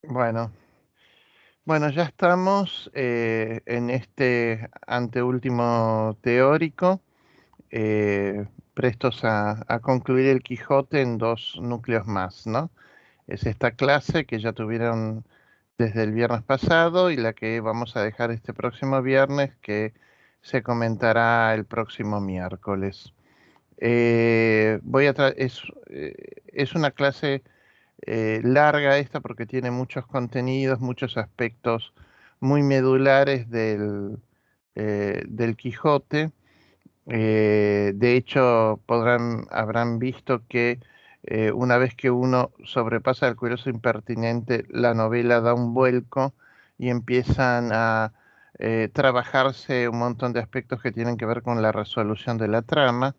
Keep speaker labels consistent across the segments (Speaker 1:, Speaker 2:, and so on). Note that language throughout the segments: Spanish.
Speaker 1: Bueno, bueno, ya estamos en este anteúltimo teórico, prestos a concluir el Quijote en dos núcleos más, ¿no? Es esta clase que ya tuvieron desde el viernes pasado y la que vamos a dejar este próximo viernes, que se comentará el próximo miércoles. Es una clase larga esta porque tiene muchos contenidos, muchos aspectos muy medulares del Quijote. De hecho, habrán visto que una vez que uno sobrepasa el curioso impertinente, la novela da un vuelco y empiezan a trabajarse un montón de aspectos que tienen que ver con la resolución de la trama.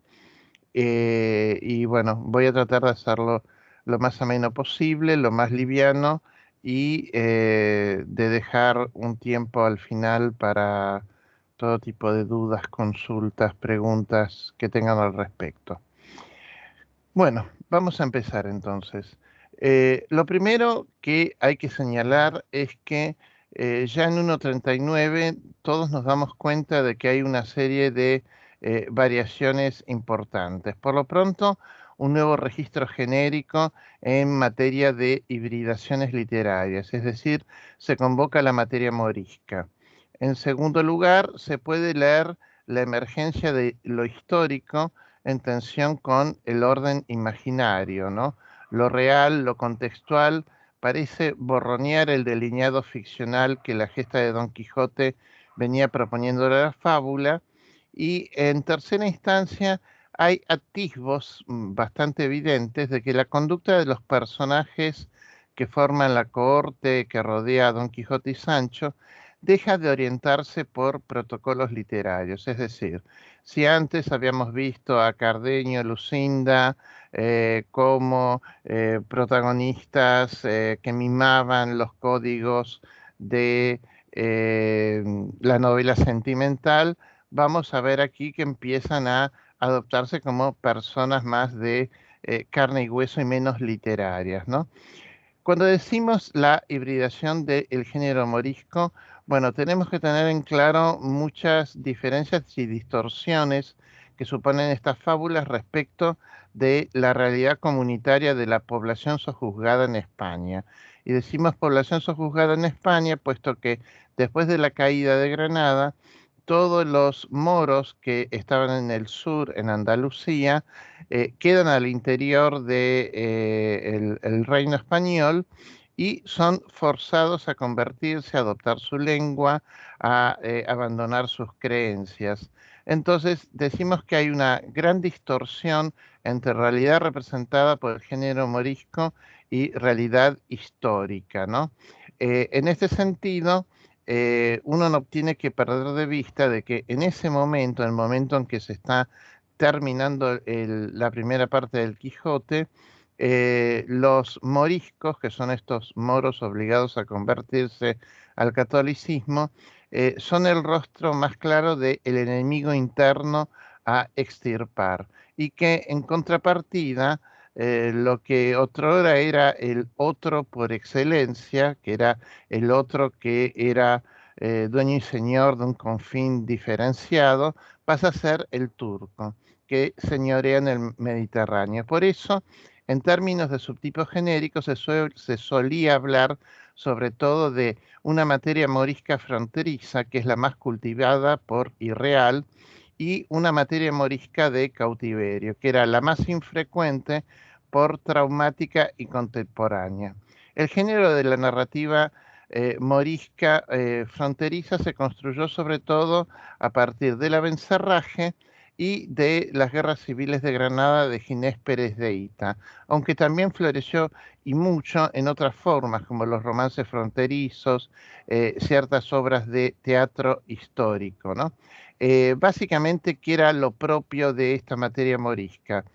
Speaker 1: Y bueno, voy a tratar de hacerlo lo más ameno posible, lo más liviano y de dejar un tiempo al final para todo tipo de dudas, consultas, preguntas que tengan al respecto. Bueno, vamos a empezar entonces. Lo primero que hay que señalar es que ya en 1.39 todos nos damos cuenta de que hay una serie de variaciones importantes. Por lo pronto, un nuevo registro genérico en materia de hibridaciones literarias, es decir, se convoca la materia morisca. En segundo lugar, se puede leer la emergencia de lo histórico en tensión con el orden imaginario, ¿no? Lo real, lo contextual, parece borronear el delineado ficcional que la gesta de Don Quijote venía proponiendo a la fábula. Y en tercera instancia, hay atisbos bastante evidentes de que la conducta de los personajes que forman la cohorte que rodea a Don Quijote y Sancho deja de orientarse por protocolos literarios, es decir, si antes habíamos visto a Cardenio, Lucinda como protagonistas que mimaban los códigos de eh, la novela sentimental, vamos a ver aquí que empiezan a adoptarse como personas más de carne y hueso y menos literarias, ¿no? Cuando decimos la hibridación del género morisco, bueno, tenemos que tener en claro muchas diferencias y distorsiones que suponen estas fábulas respecto de la realidad comunitaria de la población sojuzgada en España. Y decimos población sojuzgada en España, puesto que después de la caída de Granada, todos los moros que estaban en el sur, en Andalucía, quedan al interior de, el reino español y son forzados a convertirse, a adoptar su lengua, a abandonar sus creencias. Entonces, decimos que hay una gran distorsión entre realidad representada por el género morisco y realidad histórica, ¿no? En este sentido, uno no tiene que perder de vista de que en ese momento, en el momento en que se está terminando la primera parte del Quijote, los moriscos, que son estos moros obligados a convertirse al catolicismo, son el rostro más claro del enemigo interno a extirpar y que en contrapartida, lo que otrora era el otro por excelencia, que era el otro que era dueño y señor de un confín diferenciado, pasa a ser el turco, que señorea en el Mediterráneo. Por eso, en términos de subtipos genéricos, se solía hablar sobre todo de una materia morisca fronteriza, que es la más cultivada por irreal, y una materia morisca de cautiverio, que era la más infrecuente por traumática y contemporánea. El género de la narrativa morisca fronteriza se construyó sobre todo a partir del Abencerraje y de las guerras civiles de Granada de Ginés Pérez de Hita, aunque también floreció y mucho en otras formas, como los romances fronterizos, ciertas obras de teatro histórico, ¿no? Básicamente, ¿qué era lo propio de esta materia morisca?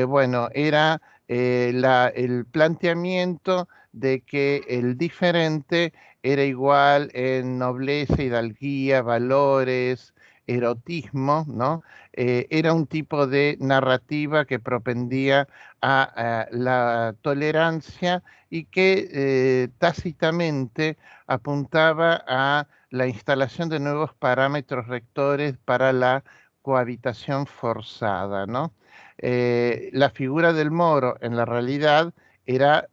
Speaker 1: Bueno, era el planteamiento de que el diferente era igual en nobleza, hidalguía, valores, erotismo, ¿no? Era un tipo de narrativa que propendía a la tolerancia y que tácitamente apuntaba a la instalación de nuevos parámetros rectores para la cohabitación forzada, ¿no? La figura del moro en la realidad era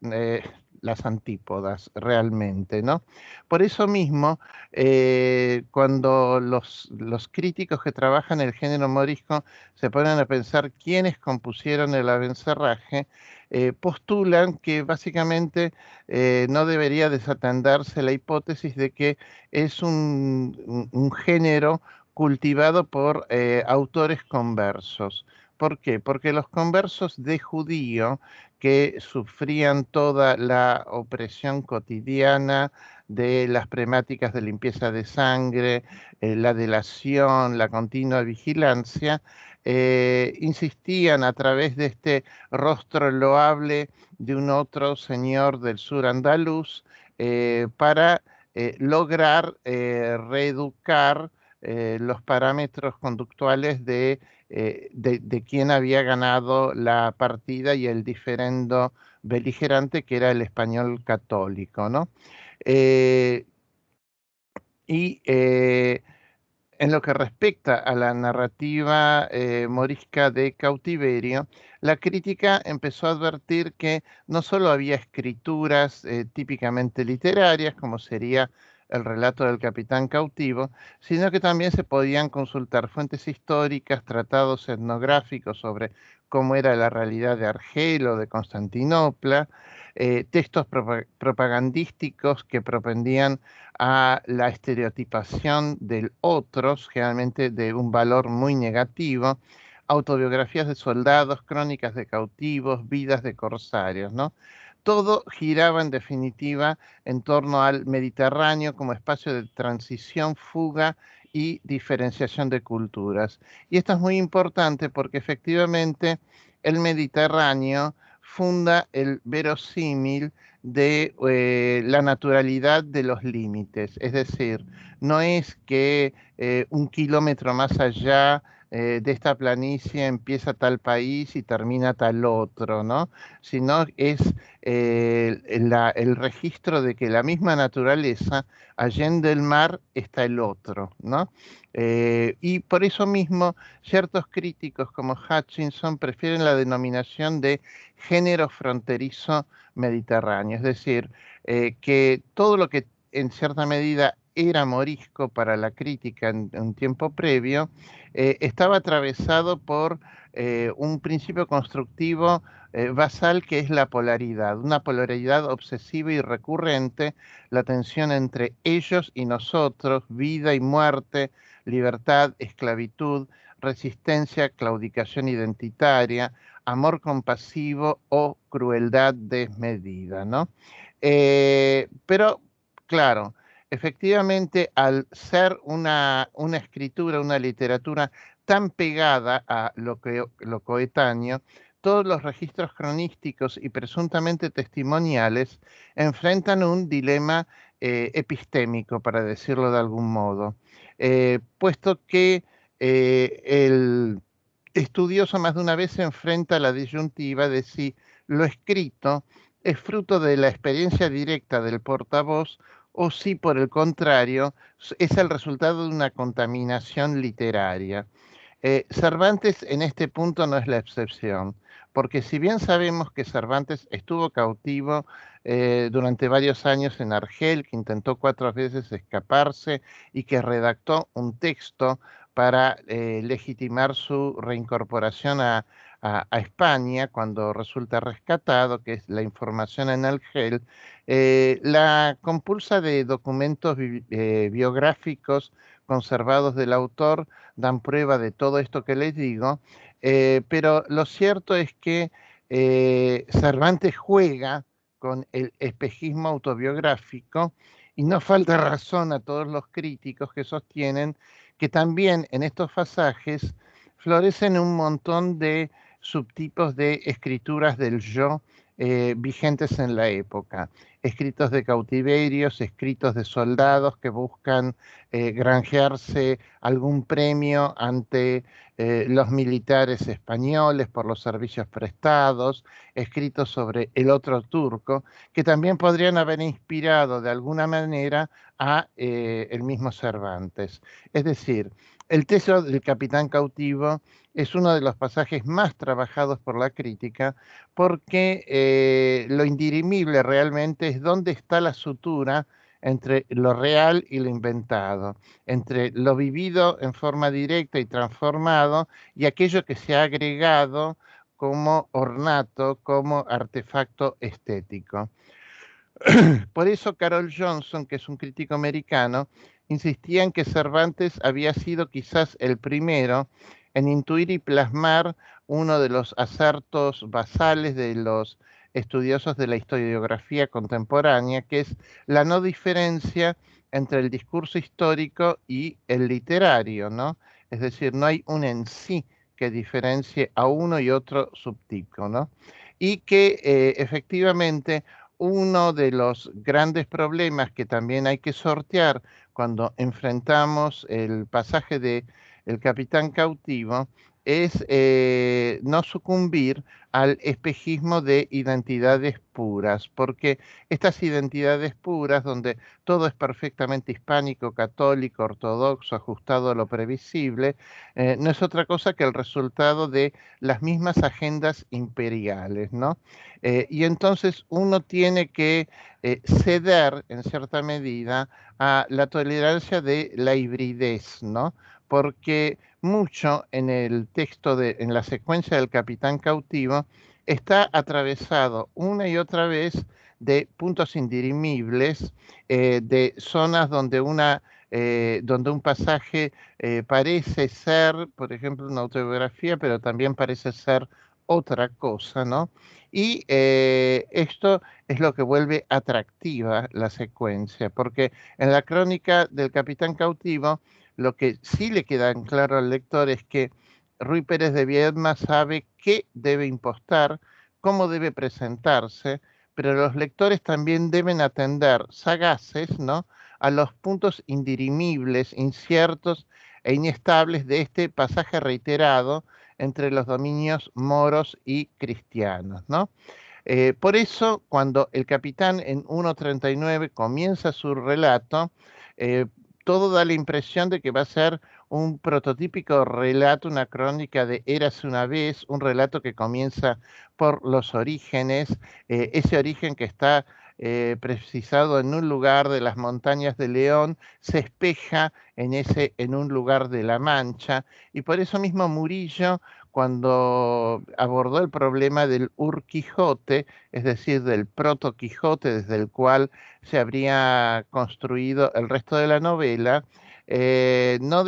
Speaker 1: las antípodas realmente, ¿no? Por eso mismo, cuando los críticos que trabajan el género morisco se ponen a pensar quiénes compusieron el Abencerraje, postulan que básicamente no debería desatenderse la hipótesis de que es un género cultivado por autores conversos. ¿Por qué? Porque los conversos de judío que sufrían toda la opresión cotidiana de las premáticas de limpieza de sangre, la delación, la continua vigilancia, insistían a través de este rostro loable de un otro señor del sur andaluz para lograr reeducar los parámetros conductuales de quién había ganado la partida y el diferendo beligerante que era el español católico, ¿no? Eh, y en lo que respecta a la narrativa morisca de cautiverio, la crítica empezó a advertir que no solo había escrituras típicamente literarias, como sería el relato del capitán cautivo, sino que también se podían consultar fuentes históricas, tratados etnográficos sobre cómo era la realidad de Argel o de Constantinopla, textos propagandísticos que propendían a la estereotipación del otro, generalmente de un valor muy negativo, autobiografías de soldados, crónicas de cautivos, vidas de corsarios, ¿no? Todo giraba en definitiva en torno al Mediterráneo como espacio de transición, fuga y diferenciación de culturas. Y esto es muy importante porque efectivamente el Mediterráneo funda el verosímil de la naturalidad de los límites. Es decir, no es que un kilómetro más allá de esta planicie empieza tal país y termina tal otro, ¿no? Sino es el registro de que la misma naturaleza, allende el mar, está el otro, ¿no? Y por eso mismo, ciertos críticos como Hutchinson prefieren la denominación de género fronterizo mediterráneo, es decir, que todo lo que en cierta medida era morisco para la crítica en un tiempo previo, estaba atravesado por un principio constructivo basal que es la polaridad, una polaridad obsesiva y recurrente, la tensión entre ellos y nosotros, vida y muerte, libertad, esclavitud, resistencia, claudicación identitaria, amor compasivo o crueldad desmedida, ¿no? Pero, claro, efectivamente, al ser una escritura, una literatura tan pegada a lo coetáneo, todos los registros cronísticos y presuntamente testimoniales enfrentan un dilema epistémico, para decirlo de algún modo, puesto que el estudioso más de una vez se enfrenta a la disyuntiva de si lo escrito es fruto de la experiencia directa del portavoz o si por el contrario es el resultado de una contaminación literaria. Cervantes en este punto no es la excepción, porque si bien sabemos que Cervantes estuvo cautivo durante varios años en Argel, que intentó 4 veces escaparse y que redactó un texto para legitimar su reincorporación a España cuando resulta rescatado, que es la información en Argel, la compulsa de documentos biográficos conservados del autor dan prueba de todo esto que les digo, pero lo cierto es que Cervantes juega con el espejismo autobiográfico y no falta razón a todos los críticos que sostienen que también en estos pasajes florecen un montón de subtipos de escrituras del yo vigentes en la época. Escritos de cautiverios, escritos de soldados que buscan granjearse algún premio ante los militares españoles por los servicios prestados, escritos sobre el otro turco, que también podrían haber inspirado de alguna manera a el mismo Cervantes. Es decir, el texto del Capitán Cautivo es uno de los pasajes más trabajados por la crítica porque lo indirimible realmente es dónde está la sutura entre lo real y lo inventado, entre lo vivido en forma directa y transformado y aquello que se ha agregado como ornato, como artefacto estético. Por eso Carol Johnson, que es un crítico americano, insistía en que Cervantes había sido quizás el primero en intuir y plasmar uno de los acertos basales de los estudiosos de la historiografía contemporánea, que es la no diferencia entre el discurso histórico y el literario, ¿no? Es decir, no hay un en sí que diferencie a uno y otro subtipo, ¿no? Y que efectivamente uno de los grandes problemas que también hay que sortear cuando enfrentamos el pasaje de El Capitán Cautivo es no sucumbir al espejismo de identidades puras, porque estas identidades puras, donde todo es perfectamente hispánico, católico, ortodoxo, ajustado a lo previsible, no es otra cosa que el resultado de las mismas agendas imperiales, ¿no? Y entonces uno tiene que ceder en cierta medida a la tolerancia de la hibridez, ¿no? Porque mucho en el texto en la secuencia del Capitán Cautivo, está atravesado una y otra vez de puntos indirimibles, de zonas donde un pasaje parece ser, por ejemplo, una autobiografía, pero también parece ser otra cosa, ¿no? Y esto es lo que vuelve atractiva la secuencia, porque en la crónica del Capitán Cautivo, lo que sí le queda en claro al lector es que Ruy Pérez de Viedma sabe qué debe impostar, cómo debe presentarse, pero los lectores también deben atender sagaces, ¿no?, a los puntos indirimibles, inciertos e inestables de este pasaje reiterado entre los dominios moros y cristianos, ¿no? Por eso, cuando el capitán en 1.39 comienza su relato, eh, todo da la impresión de que va a ser un prototípico relato, una crónica de Érase una vez, un relato que comienza por los orígenes, ese origen que está precisado en un lugar de las montañas de León, se espeja en un lugar de La Mancha, y por eso mismo Murillo, cuando abordó el problema del Ur-Quijote, es decir, del Proto-Quijote, desde el cual se habría construido el resto de la novela, no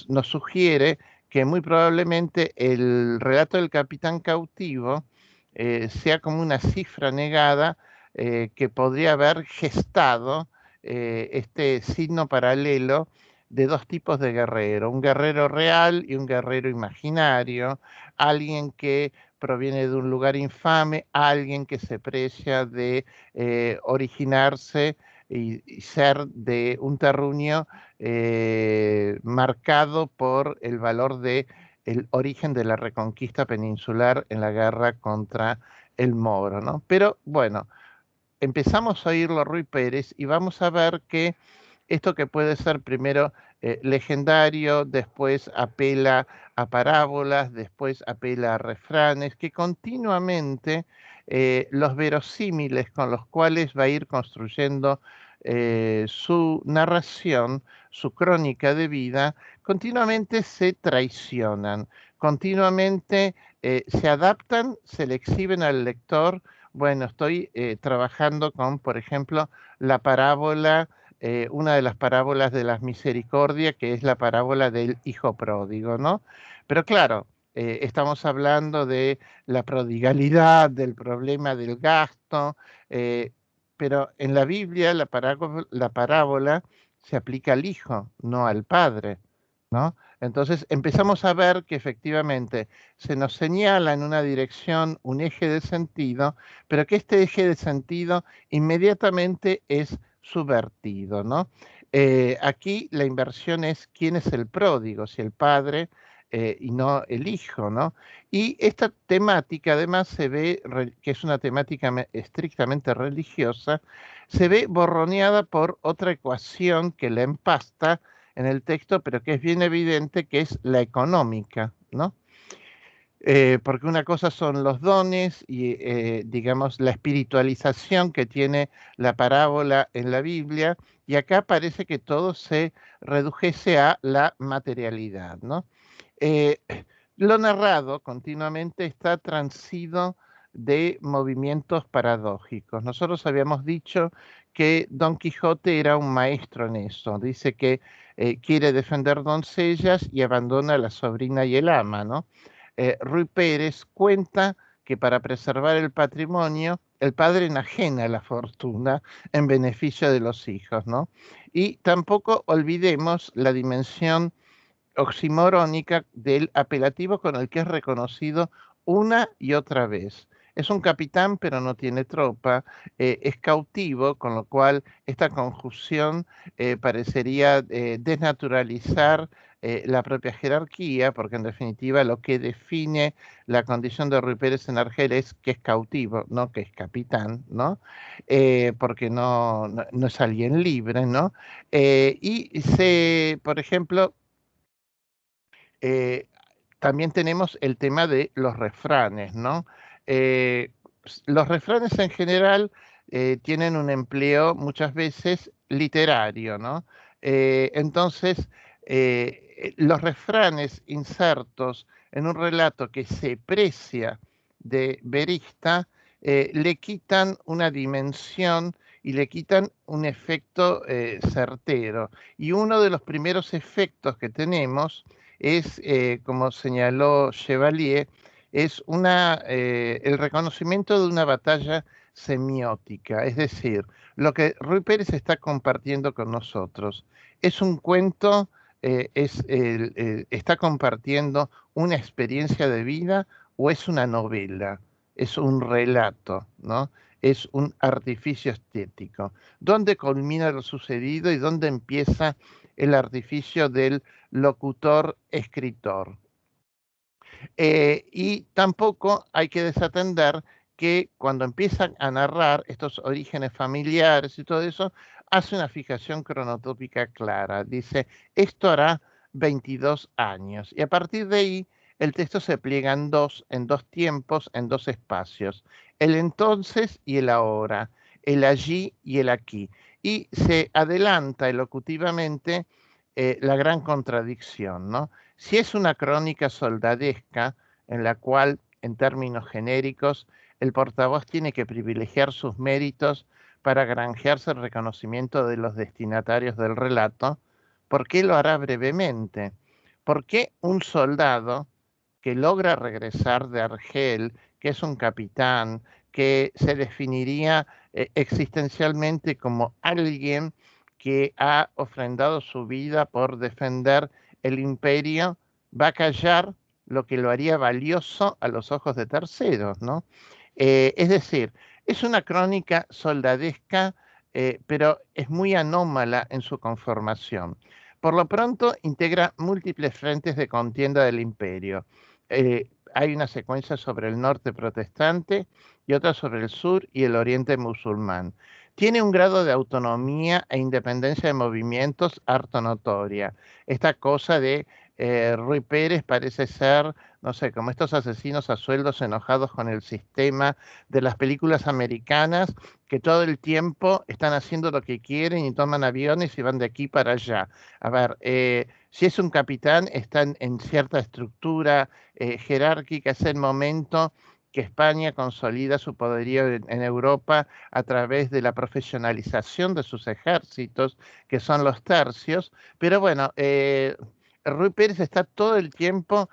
Speaker 1: nos sugiere que muy probablemente el relato del Capitán Cautivo sea como una cifra negada que podría haber gestado este signo paralelo de dos tipos de guerrero, un guerrero real y un guerrero imaginario, alguien que proviene de un lugar infame, alguien que se precia de originarse y ser de un terruño marcado por el valor de el origen de la reconquista peninsular en la guerra contra el Moro, ¿no? Pero bueno, empezamos a oírlo a Ruy Pérez y vamos a ver que esto que puede ser primero legendario, después apela a parábolas, después apela a refranes, que continuamente los verosímiles con los cuales va a ir construyendo su narración, su crónica de vida, continuamente se traicionan, continuamente se adaptan, se le exhiben al lector. Bueno, estoy trabajando con, por ejemplo, la parábola, una de las parábolas de las misericordias, que es la parábola del hijo pródigo, ¿no? Pero claro, estamos hablando de la prodigalidad, del problema del gasto, eh, pero en la Biblia la parábola se aplica al hijo, no al padre. ¿no? Entonces empezamos a ver que efectivamente se nos señala en una dirección un eje de sentido, pero que este eje de sentido inmediatamente es subvertido, ¿no? Aquí la inversión es quién es el pródigo, si el padre y no el hijo, ¿no? Y esta temática además se ve, que es una temática estrictamente religiosa, se ve borroneada por otra ecuación que la empasta en el texto, pero que es bien evidente que es la económica, ¿no? Porque una cosa son los dones y, digamos, la espiritualización que tiene la parábola en la Biblia, y acá parece que todo se redujese a la materialidad, ¿no? Eh, lo narrado continuamente está transido de movimientos paradójicos. Nosotros habíamos dicho que Don Quijote era un maestro en eso. Dice que quiere defender doncellas y abandona a la sobrina y el ama, ¿no? Ruy Pérez cuenta que para preservar el patrimonio, el padre enajena la fortuna en beneficio de los hijos, ¿no? Y tampoco olvidemos la dimensión oximorónica del apelativo con el que es reconocido una y otra vez. Es un capitán, pero no tiene tropa, es cautivo, con lo cual esta conjunción parecería desnaturalizar la propia jerarquía, porque en definitiva lo que define la condición de Ruy Pérez en Argel es que es cautivo, no que es capitán, ¿no? Porque no es alguien libre, ¿no? Y se, por ejemplo, eh, también tenemos el tema de los refranes, ¿no? Los refranes en general tienen un empleo muchas veces literario, ¿no? Entonces, los refranes insertos en un relato que se precia de verista, le quitan una dimensión y le quitan un efecto certero. Y uno de los primeros efectos que tenemos es, como señaló Chevalier, es el reconocimiento de una batalla semiótica, es decir, lo que Ruy Pérez está compartiendo con nosotros es un cuento, está compartiendo una experiencia de vida o es una novela, es un relato, ¿no? Es un artificio estético. ¿Dónde culmina lo sucedido y dónde empieza el artificio del locutor-escritor? Y tampoco hay que desatender que cuando empiezan a narrar estos orígenes familiares y todo eso, hace una fijación cronotópica clara. Dice, esto hará 22 años. Y a partir de ahí, el texto se pliega en dos tiempos, en dos espacios. El entonces y el ahora, el allí y el aquí. Y se adelanta elocutivamente la gran contradicción, ¿no? Si es una crónica soldadesca en la cual, en términos genéricos, el portavoz tiene que privilegiar sus méritos para granjearse el reconocimiento de los destinatarios del relato, ¿por qué lo hará brevemente? ¿Por qué un soldado que logra regresar de Argel, que es un capitán, que se definiría existencialmente como alguien que ha ofrendado su vida por defender el imperio, va a callar lo que lo haría valioso a los ojos de terceros, ¿no? Es decir, es una crónica soldadesca, pero es muy anómala en su conformación. Por lo pronto, integra múltiples frentes de contienda del imperio. Hay una secuencia sobre el norte protestante y otra sobre el sur y el oriente musulmán. Tiene un grado de autonomía e independencia de movimientos harto notoria. Esta cosa de Ruy Pérez parece ser, no sé, como estos asesinos a sueldos enojados con el sistema de las películas americanas que todo el tiempo están haciendo lo que quieren y toman aviones y van de aquí para allá. A ver, si es un capitán, está en cierta estructura jerárquica, es el momento que España consolida su poderío en Europa a través de la profesionalización de sus ejércitos, que son los tercios. Pero bueno, Ruy Pérez está todo el tiempo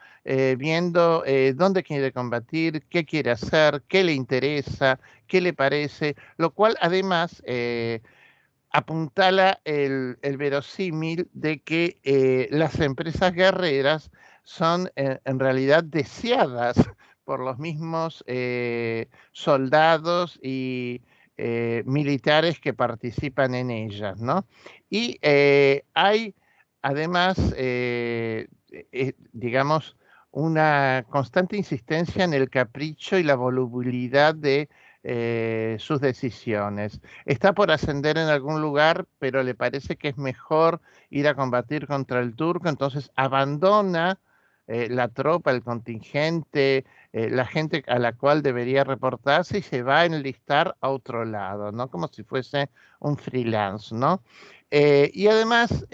Speaker 1: viendo dónde quiere combatir, qué quiere hacer, qué le interesa, qué le parece, lo cual además apuntala el verosímil de que las empresas guerreras son en realidad deseadas por los mismos soldados y militares que participan en ellas, ¿no? Y hay además, digamos, una constante insistencia en el capricho y la volubilidad de sus decisiones. Está por ascender en algún lugar, pero le parece que es mejor ir a combatir contra el turco, entonces abandona la tropa, el contingente, la gente a la cual debería reportarse y se va a enlistar a otro lado, ¿no? Como si fuese un freelance, ¿no? Y además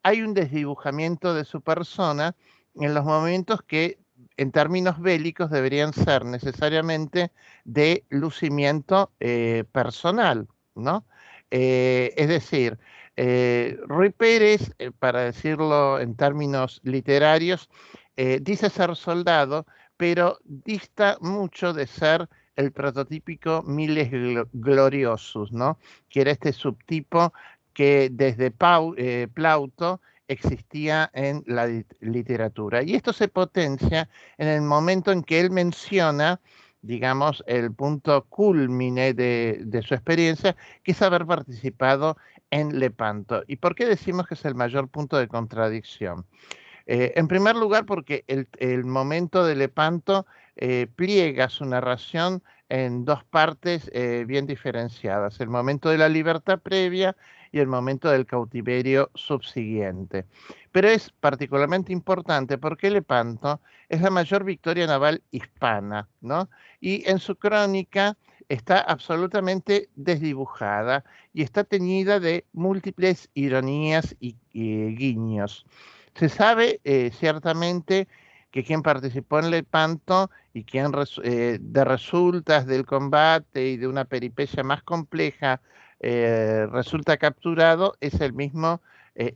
Speaker 1: hay un desdibujamiento de su persona en los momentos que en términos bélicos deberían ser necesariamente de lucimiento personal, ¿no? Es decir, Ruy Pérez, para decirlo en términos literarios, dice ser soldado, pero dista mucho de ser el prototípico Miles Gloriosus, ¿no? Que era este subtipo que desde Plauto existía en la literatura. Y esto se potencia en el momento en que él menciona, digamos, el punto culmine de su experiencia, que es haber participado en Lepanto. ¿Y por qué decimos que es el mayor punto de contradicción? En primer lugar, porque el momento de Lepanto pliega su narración en dos partes bien diferenciadas, el momento de la libertad previa y el momento del cautiverio subsiguiente. Pero es particularmente importante porque Lepanto es la mayor victoria naval hispana, ¿no? Y en su crónica está absolutamente desdibujada y está teñida de múltiples ironías y guiños. Se sabe ciertamente que quien participó en Lepanto y quien de resultas del combate y de una peripecia más compleja resulta capturado es el mismo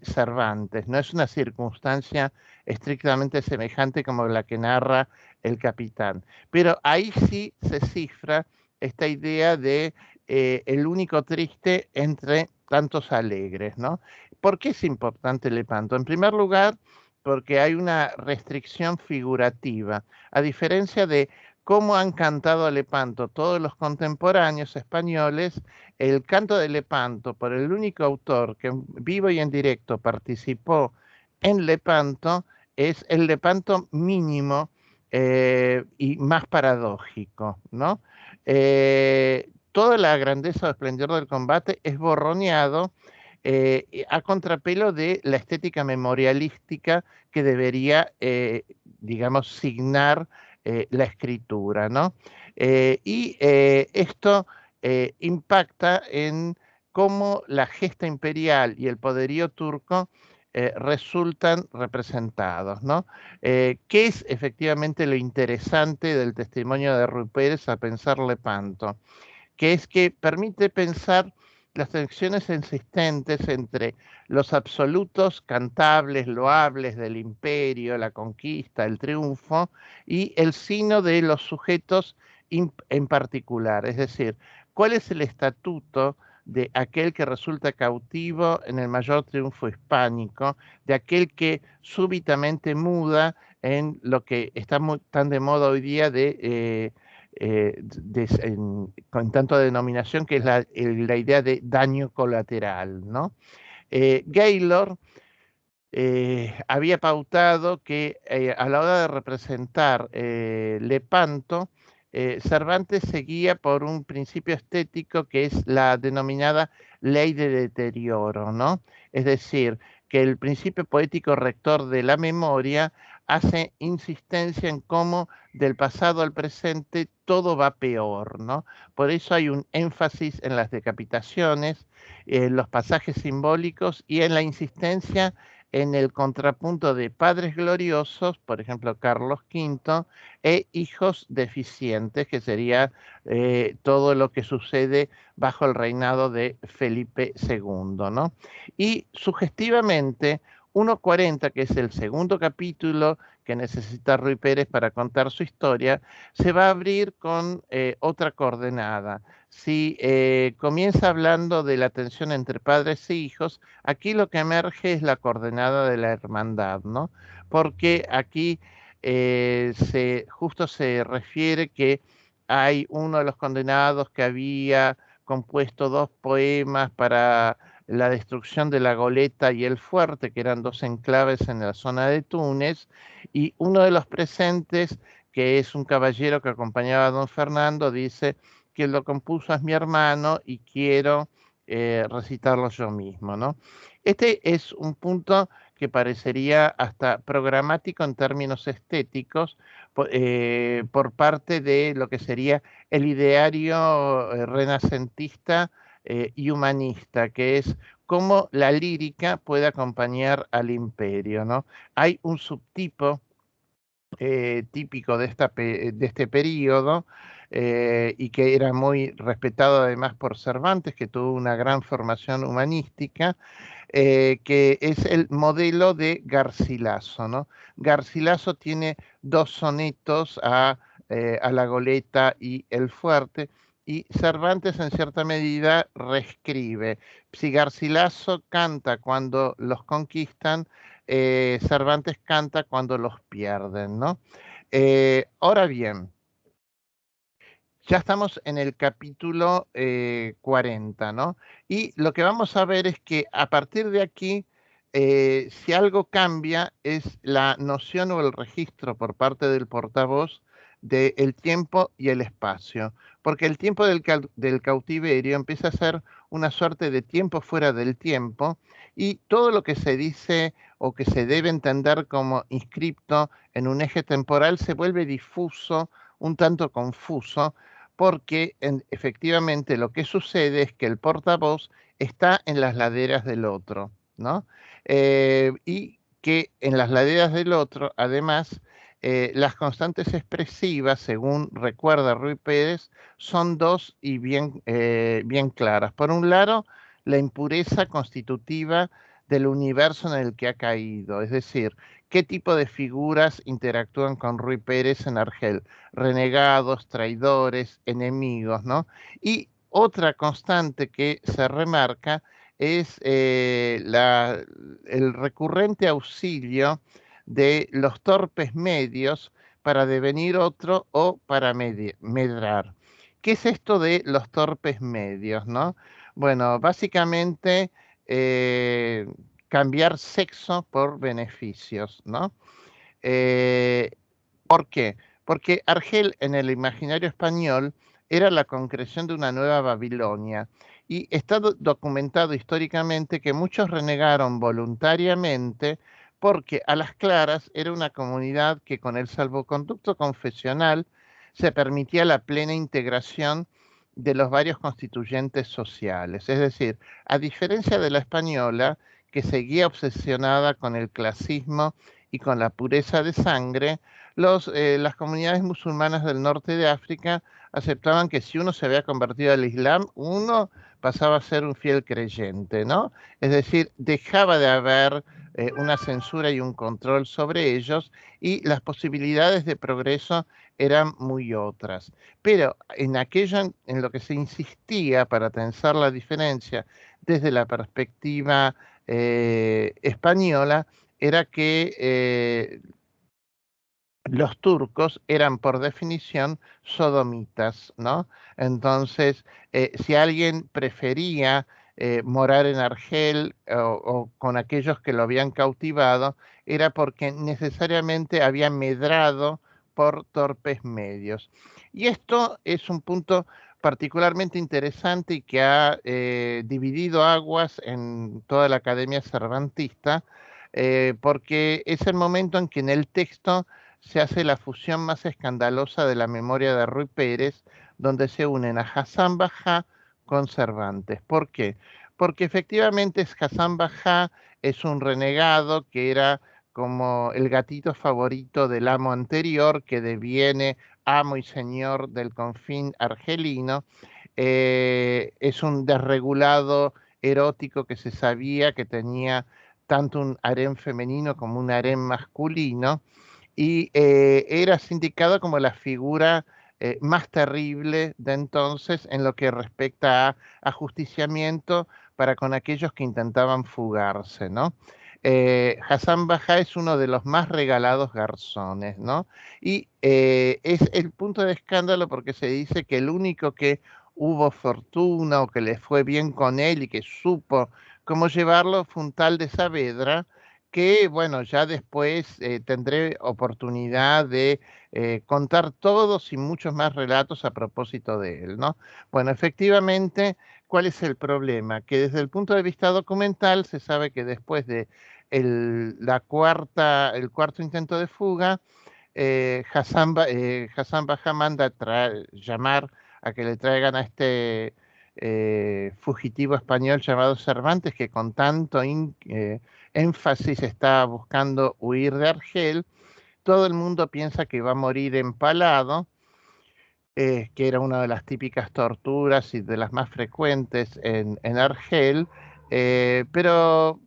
Speaker 1: Cervantes. No es una circunstancia estrictamente semejante como la que narra el capitán. Pero ahí sí se cifra esta idea de el único triste entre tantos alegres, ¿no? ¿Por qué es importante Lepanto? En primer lugar, porque hay una restricción figurativa. A diferencia de cómo han cantado a Lepanto todos los contemporáneos españoles, el canto de Lepanto por el único autor que en vivo y en directo participó en Lepanto es el Lepanto mínimo y más paradójico, ¿no? Toda la grandeza o esplendor del combate es borroneado a contrapelo de la estética memorialística que debería, digamos, signar la escritura, ¿no? Esto impacta en cómo la gesta imperial y el poderío turco resultan representados, ¿no? ¿Qué es efectivamente lo interesante del testimonio de Ruy Pérez a pensar Lepanto? Que es que permite pensar las tensiones existentes entre los absolutos cantables, loables del imperio, la conquista, el triunfo, y el sino de los sujetos en particular. Es decir, cuál es el estatuto de aquel que resulta cautivo en el mayor triunfo hispánico, de aquel que súbitamente muda en lo que está tan de moda hoy día con tanto denominación, que es la idea de daño colateral, ¿no? Gaylor había pautado que a la hora de representar Lepanto, Cervantes seguía por un principio estético que es la denominada ley de deterioro, ¿no? Es decir, que el principio poético rector de la memoria hace insistencia en cómo del pasado al presente todo va peor, ¿no? Por eso hay un énfasis en las decapitaciones, en los pasajes simbólicos y en la insistencia en el contrapunto de padres gloriosos, por ejemplo Carlos V, e hijos deficientes, que sería todo lo que sucede bajo el reinado de Felipe II, ¿no? Y sugestivamente, 1.40, que es el segundo capítulo que necesita Ruy Pérez para contar su historia, se va a abrir con otra coordenada. Si comienza hablando de la tensión entre padres e hijos, aquí lo que emerge es la coordenada de la hermandad, ¿no? Porque aquí justo se refiere que hay uno de los condenados que había compuesto dos poemas para la destrucción de la Goleta y el Fuerte, que eran dos enclaves en la zona de Túnez, y uno de los presentes, que es un caballero que acompañaba a don Fernando, dice que lo compuso es mi hermano y quiero recitarlo yo mismo, ¿no? Este es un punto que parecería hasta programático en términos estéticos por parte de lo que sería el ideario renacentista y humanista, que es cómo la lírica puede acompañar al imperio, ¿no? Hay un subtipo típico de este periodo y que era muy respetado además por Cervantes, que tuvo una gran formación humanística, que es el modelo de Garcilaso, ¿no? Garcilaso tiene dos sonetos a la Goleta y el Fuerte, y Cervantes en cierta medida reescribe. Si Garcilaso canta cuando los conquistan, Cervantes canta cuando los pierden, ¿no? Ahora bien, ya estamos en el capítulo 40, ¿no? Y lo que vamos a ver es que a partir de aquí, si algo cambia, es la noción o el registro por parte del portavoz del tiempo y el espacio. Porque el tiempo del cautiverio empieza a ser una suerte de tiempo fuera del tiempo y todo lo que se dice o que se debe entender como inscripto en un eje temporal se vuelve difuso, un tanto confuso, porque efectivamente lo que sucede es que el portavoz está en las laderas del otro, ¿no? Y que en las laderas del otro, además, las constantes expresivas, según recuerda Ruy Pérez, son dos y bien claras. Por un lado, la impureza constitutiva del universo en el que ha caído, es decir, qué tipo de figuras interactúan con Ruy Pérez en Argel: renegados, traidores, enemigos, ¿no? Y otra constante que se remarca es el recurrente auxilio de los torpes medios para devenir otro o para medrar. ¿Qué es esto de los torpes medios, no? Bueno, básicamente eh, cambiar sexo por beneficios, ¿no? Eh, ¿Por qué? Porque Argel en el imaginario español era la concreción de una nueva Babilonia y está documentado históricamente que muchos renegaron voluntariamente porque a las claras era una comunidad que con el salvoconducto confesional se permitía la plena integración de los varios constituyentes sociales. Es decir, a diferencia de la española, que seguía obsesionada con el clasismo y con la pureza de sangre, las comunidades musulmanas del norte de África aceptaban que si uno se había convertido al Islam, uno pasaba a ser un fiel creyente, ¿no? Es decir, dejaba de haber una censura y un control sobre ellos y las posibilidades de progreso eran muy otras. Pero en aquello en lo que se insistía para tensar la diferencia desde la perspectiva española era que los turcos eran por definición sodomitas, ¿no? Entonces, si alguien prefería morar en Argel o con aquellos que lo habían cautivado, era porque necesariamente había medrado por torpes medios. Y esto es un punto particularmente interesante y que ha dividido aguas en toda la Academia Cervantista, porque es el momento en que en el texto se hace la fusión más escandalosa de la memoria de Ruy Pérez, donde se unen a Hassan Bajá con Cervantes. ¿Por qué? Porque efectivamente Hassan Bajá es un renegado que era como el gatito favorito del amo anterior, que deviene amo y señor del confín argelino. Es un desregulado erótico que se sabía que tenía tanto un harén femenino como un harén masculino, y era sindicado como la figura más terrible de entonces en lo que respecta a ajusticiamiento para con aquellos que intentaban fugarse, ¿no? Hassan Bajá es uno de los más regalados garzones, ¿no? Y es el punto de escándalo porque se dice que el único que hubo fortuna o que le fue bien con él y que supo cómo llevarlo fue un tal de Saavedra, que bueno, ya después tendré oportunidad de contar todos y muchos más relatos a propósito de él, ¿no? Bueno, efectivamente, ¿cuál es el problema? Que desde el punto de vista documental se sabe que después de el cuarto intento de fuga, Hassan Bajá manda llamar a que le traigan a este fugitivo español llamado Cervantes, que con tanto énfasis está buscando huir de Argel. Todo el mundo piensa que va a morir empalado, que era una de las típicas torturas y de las más frecuentes en Argel, pero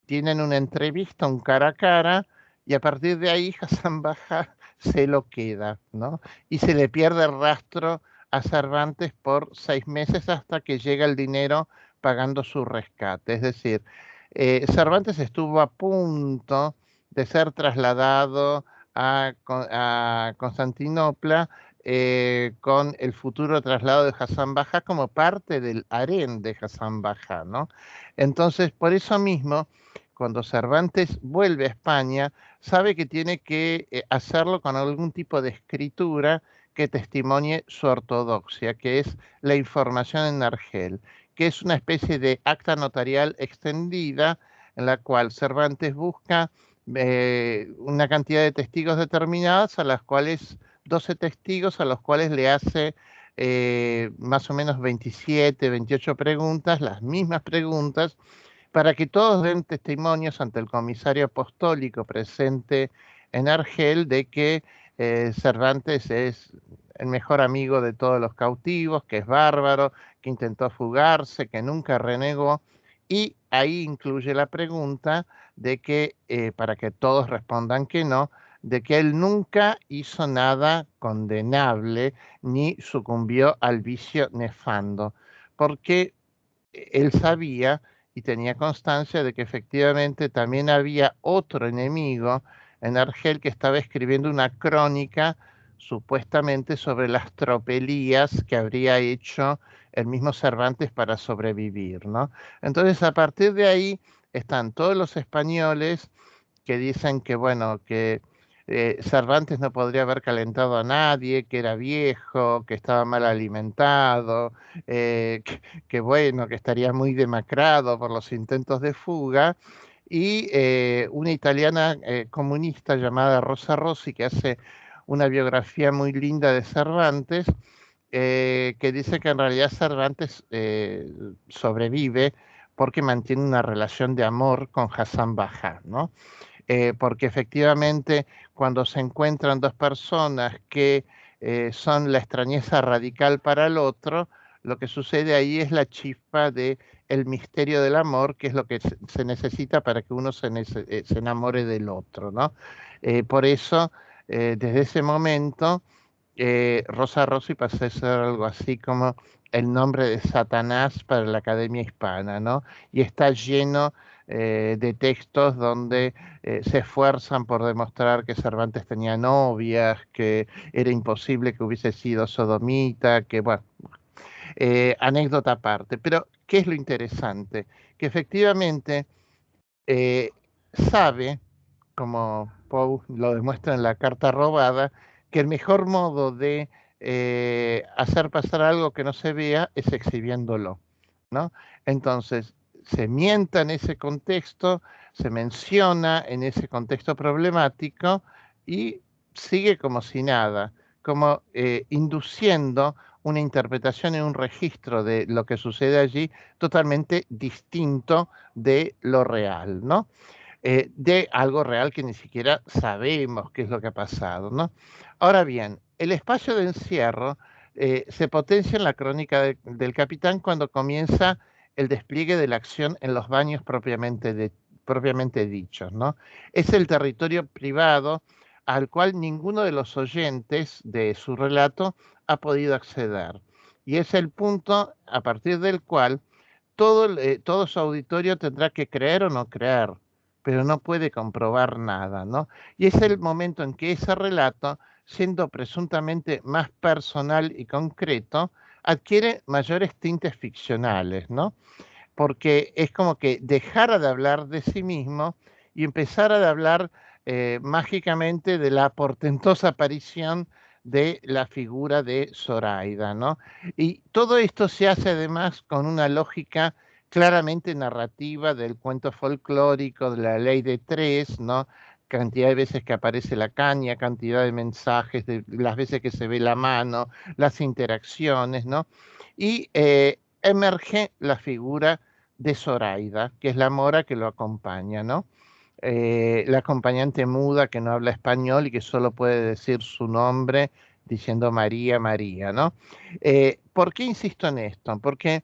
Speaker 1: tienen una entrevista, un cara a cara, y a partir de ahí Hassan Baja se lo queda, ¿no? Y se le pierde el rastro a Cervantes por 6 meses hasta que llega el dinero pagando su rescate. Es decir, Cervantes estuvo a punto de ser trasladado a Constantinopla con el futuro traslado de Hassan Baja como parte del harén de Hassan Baja, ¿no? Entonces, por eso mismo, cuando Cervantes vuelve a España, sabe que tiene que hacerlo con algún tipo de escritura que testimonie su ortodoxia, que es la información en Argel, que es una especie de acta notarial extendida en la cual Cervantes busca una cantidad de testigos determinadas a las cuales 12 testigos a los cuales le hace más o menos 27, 28 preguntas, las mismas preguntas, para que todos den testimonios ante el comisario apostólico presente en Argel de que Cervantes es el mejor amigo de todos los cautivos, que es bárbaro, que intentó fugarse, que nunca renegó, y ahí incluye la pregunta de que, para que todos respondan que no, de que él nunca hizo nada condenable ni sucumbió al vicio nefando, porque él sabía y tenía constancia de que efectivamente también había otro enemigo en Argel que estaba escribiendo una crónica supuestamente sobre las tropelías que habría hecho el mismo Cervantes para sobrevivir, ¿no? Entonces, a partir de ahí están todos los españoles que dicen que, bueno, que Cervantes no podría haber calentado a nadie, que era viejo, que estaba mal alimentado, que bueno, que estaría muy demacrado por los intentos de fuga. Y una italiana comunista llamada Rosa Rossi, que hace una biografía muy linda de Cervantes, que dice que en realidad Cervantes sobrevive porque mantiene una relación de amor con Hassan Bajá, ¿no? Porque efectivamente cuando se encuentran dos personas que son la extrañeza radical para el otro, lo que sucede ahí es la chispa de el misterio del amor, que es lo que se necesita para que uno se enamore del otro, ¿no? Por eso, desde ese momento, Rosa Rossi pasó a ser algo así como el nombre de Satanás para la Academia Hispana, ¿no? Y está lleno de textos donde se esfuerzan por demostrar que Cervantes tenía novias, que era imposible que hubiese sido sodomita, que bueno, anécdota aparte. Pero, ¿qué es lo interesante? Que efectivamente eh, sabe, como Poe lo demuestra en la carta robada, que el mejor modo de hacer pasar algo que no se vea es exhibiéndolo, ¿no? Entonces, se mienta en ese contexto, se menciona en ese contexto problemático y sigue como si nada, como induciendo una interpretación y un registro de lo que sucede allí totalmente distinto de lo real, ¿no? De algo real que ni siquiera sabemos qué es lo que ha pasado, ¿no? Ahora bien, el espacio de encierro se potencia en la crónica del capitán cuando comienza el despliegue de la acción en los baños propiamente dichos, ¿no? Es el territorio privado al cual ninguno de los oyentes de su relato ha podido acceder. Y es el punto a partir del cual todo su auditorio tendrá que creer o no creer, pero no puede comprobar nada, ¿no? Y es el momento en que ese relato, siendo presuntamente más personal y concreto, adquiere mayores tintes ficcionales, ¿no? Porque es como que dejara de hablar de sí mismo y empezara a hablar mágicamente de la portentosa aparición de la figura de Zoraida, ¿no? Y todo esto se hace además con una lógica claramente narrativa del cuento folclórico, de la ley de tres, ¿no? Cantidad de veces que aparece la caña, cantidad de mensajes, de las veces que se ve la mano, las interacciones, ¿no? Y emerge la figura de Zoraida, que es la mora que lo acompaña, ¿no? La acompañante muda que no habla español y que solo puede decir su nombre diciendo María, María, ¿no? ¿Por qué insisto en esto? Porque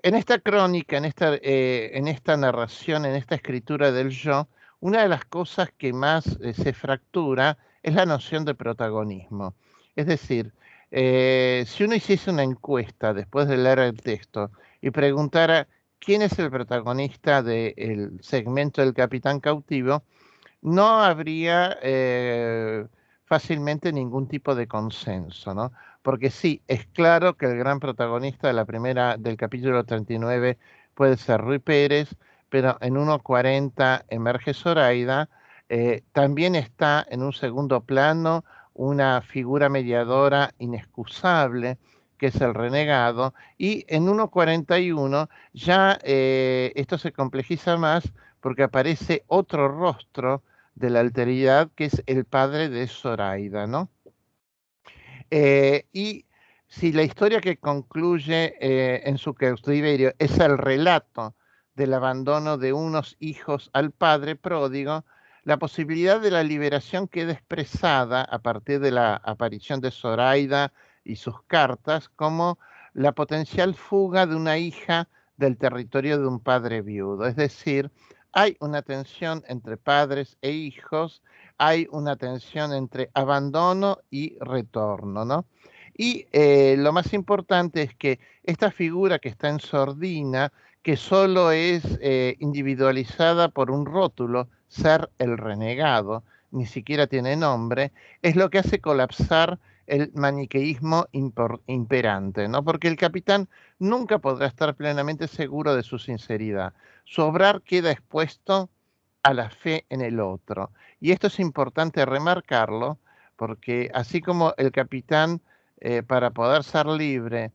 Speaker 1: en esta crónica, en esta narración, en esta escritura del yo, una de las cosas que más se fractura es la noción de protagonismo. Es decir, si uno hiciese una encuesta después de leer el texto y preguntara quién es el protagonista del segmento del Capitán Cautivo, no habría fácilmente ningún tipo de consenso, ¿no? Porque sí, es claro que el gran protagonista de la primera, del capítulo 39 puede ser Rui Pérez, pero en 1.40 emerge Zoraida, también está en un segundo plano una figura mediadora inexcusable, que es el renegado, y en 1.41 ya esto se complejiza más porque aparece otro rostro de la alteridad, que es el padre de Zoraida, ¿no? Y si la historia que concluye en su cautiverio es el relato del abandono de unos hijos al padre pródigo, la posibilidad de la liberación queda expresada a partir de la aparición de Zoraida y sus cartas como la potencial fuga de una hija del territorio de un padre viudo. Es decir, hay una tensión entre padres e hijos, hay una tensión entre abandono y retorno, ¿no? Y lo más importante es que esta figura que está en sordina, que solo es individualizada por un rótulo, ser el renegado, ni siquiera tiene nombre, es lo que hace colapsar el maniqueísmo imperante, ¿no? Porque el capitán nunca podrá estar plenamente seguro de su sinceridad. Su obrar queda expuesto a la fe en el otro. Y esto es importante remarcarlo porque así como el capitán, para poder ser libre,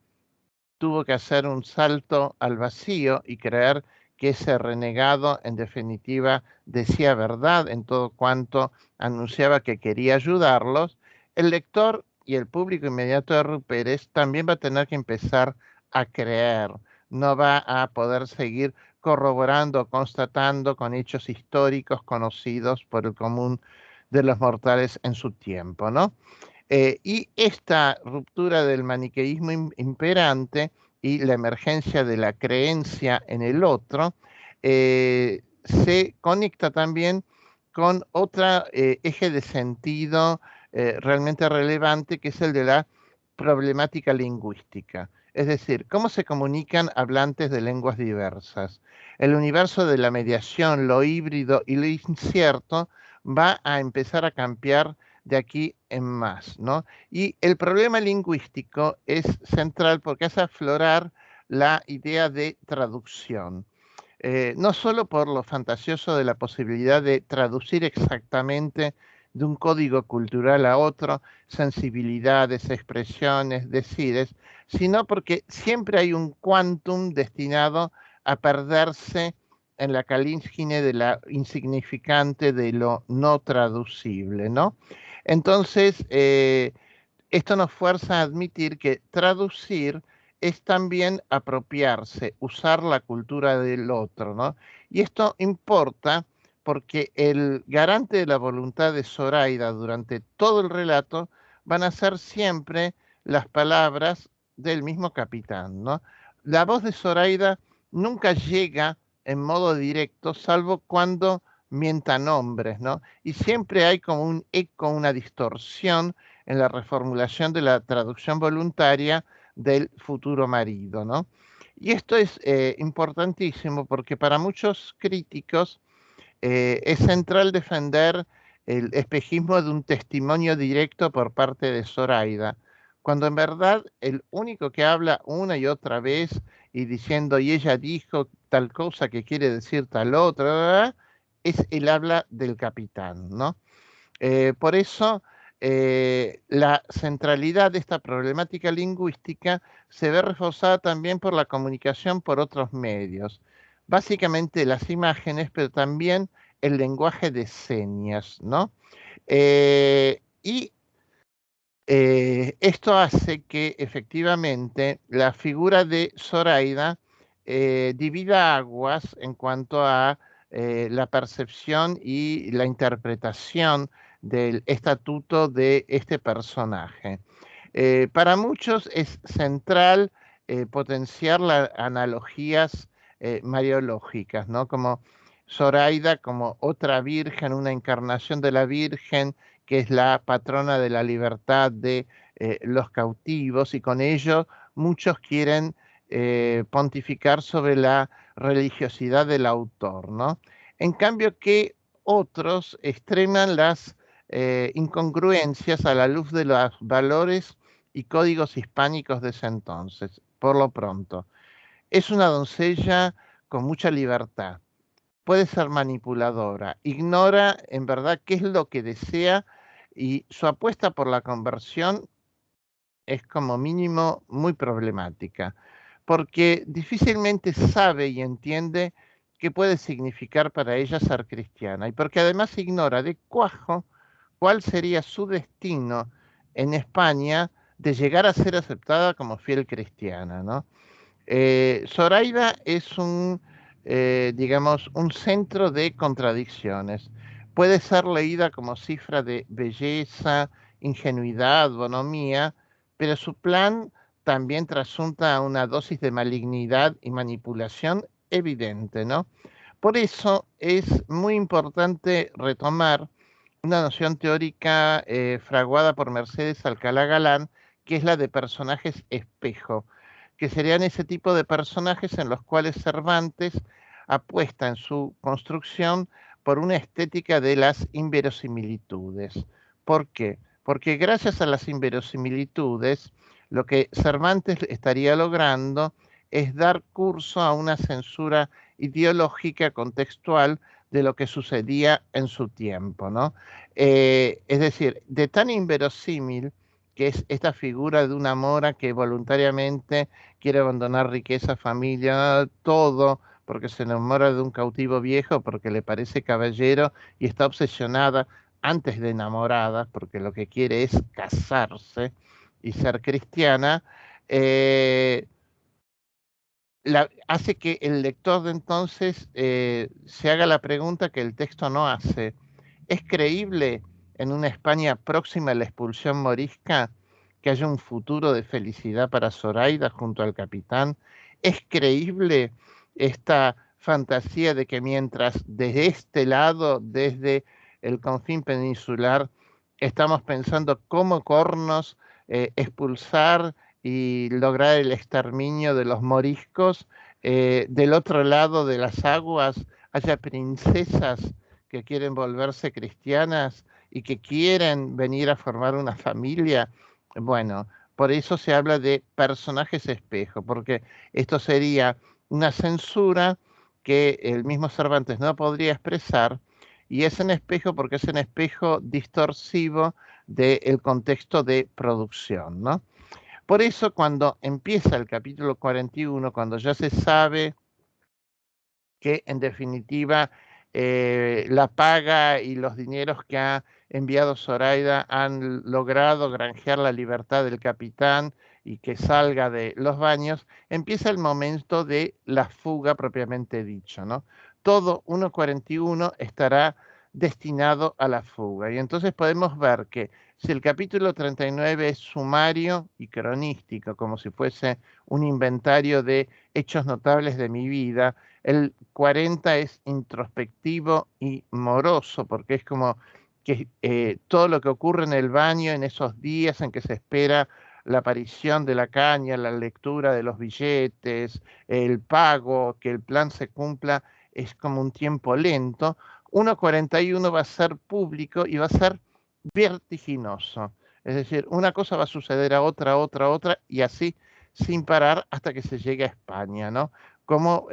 Speaker 1: tuvo que hacer un salto al vacío y creer que ese renegado en definitiva decía verdad en todo cuanto anunciaba que quería ayudarlos, el lector y el público inmediato de Rui Pérez también va a tener que empezar a creer, no va a poder seguir corroborando, constatando con hechos históricos conocidos por el común de los mortales en su tiempo, ¿no? Y esta ruptura del maniqueísmo imperante y la emergencia de la creencia en el otro se conecta también con otro eje de sentido realmente relevante, que es el de la problemática lingüística. Es decir, cómo se comunican hablantes de lenguas diversas. El universo de la mediación, lo híbrido y lo incierto va a empezar a cambiar de aquí en más, ¿no? Y el problema lingüístico es central porque hace aflorar la idea de traducción. No solo por lo fantasioso de la posibilidad de traducir exactamente de un código cultural a otro, sensibilidades, expresiones, decires, sino porque siempre hay un quantum destinado a perderse en la calígine de la insignificante, de lo no traducible, ¿no? Entonces, esto nos fuerza a admitir que traducir es también apropiarse, usar la cultura del otro, ¿no? Y esto importa porque el garante de la voluntad de Zoraida durante todo el relato van a ser siempre las palabras del mismo capitán, ¿no? La voz de Zoraida nunca llega en modo directo, salvo cuando mienta nombres, ¿no? Y siempre hay como un eco, una distorsión en la reformulación de la traducción voluntaria del futuro marido, ¿no? Y esto es importantísimo porque para muchos críticos es central defender el espejismo de un testimonio directo por parte de Zoraida, cuando en verdad el único que habla una y otra vez y diciendo, y ella dijo tal cosa que quiere decir tal otra, es el habla del capitán, ¿no? Por eso, la centralidad de esta problemática lingüística se ve reforzada también por la comunicación por otros medios, básicamente las imágenes, pero también el lenguaje de señas, ¿no? Y esto hace que efectivamente la figura de Zoraida divida aguas en cuanto a la percepción y la interpretación del estatuto de este personaje. Para muchos es central potenciar las analogías mariológicas, ¿no? Como Zoraida como otra virgen, una encarnación de la Virgen, que es la patrona de la libertad de los cautivos, y con ello muchos quieren pontificar sobre la religiosidad del autor, ¿no? En cambio que otros extreman las incongruencias a la luz de los valores y códigos hispánicos de ese entonces. Por lo pronto, es una doncella con mucha libertad, puede ser manipuladora, ignora en verdad qué es lo que desea y su apuesta por la conversión es como mínimo muy problemática, porque difícilmente sabe y entiende qué puede significar para ella ser cristiana y porque además ignora de cuajo cuál sería su destino en España de llegar a ser aceptada como fiel cristiana, ¿no? Zoraida es digamos, un centro de contradicciones. Puede ser leída como cifra de belleza, ingenuidad, bonomía, pero su plan también trasunta a una dosis de malignidad y manipulación evidente, ¿no? Por eso es muy importante retomar una noción teórica fraguada por Mercedes Alcalá Galán, que es la de personajes espejo, que serían ese tipo de personajes en los cuales Cervantes apuesta en su construcción por una estética de las inverosimilitudes. ¿Por qué? Porque gracias a las inverosimilitudes, lo que Cervantes estaría logrando es dar curso a una censura ideológica contextual de lo que sucedía en su tiempo, ¿no? Es decir, de tan inverosímil que es esta figura de una mora que voluntariamente quiere abandonar riqueza, familia, todo, porque se enamora de un cautivo viejo, porque le parece caballero y está obsesionada antes de enamorada, porque lo que quiere es casarse y ser cristiana. eh, hace que el lector de entonces se haga la pregunta que el texto no hace. ¿Es creíble en una España próxima a la expulsión morisca que haya un futuro de felicidad para Zoraida junto al capitán? ¿Es creíble esta fantasía de que mientras desde este lado, desde el confín peninsular, estamos pensando cómo cornos expulsar y lograr el exterminio de los moriscos, del otro lado de las aguas haya princesas que quieren volverse cristianas y que quieren venir a formar una familia? Bueno, por eso se habla de personajes espejo, porque esto sería una censura que el mismo Cervantes no podría expresar, y es en espejo porque es en espejo distorsivo del contexto de producción, ¿no? Por eso cuando empieza el capítulo 41, cuando ya se sabe que en definitiva la paga y los dineros que ha enviado Zoraida han logrado granjear la libertad del capitán y que salga de los baños, empieza el momento de la fuga propiamente dicho, ¿no? Todo 1.41 estará destinado a la fuga. Y entonces podemos ver que Si el capítulo 39 es sumario y cronístico, como si fuese un inventario de hechos notables de mi vida, el 40 es introspectivo y moroso, porque es como que todo lo que ocurre en el baño en esos días en que se espera la aparición de la caña, la lectura de los billetes, el pago, que el plan se cumpla, es como un tiempo lento. 1:41 va a ser público y va a ser vertiginoso. Es decir, una cosa va a suceder a otra, otra, y así sin parar hasta que se llegue a España, ¿no? Como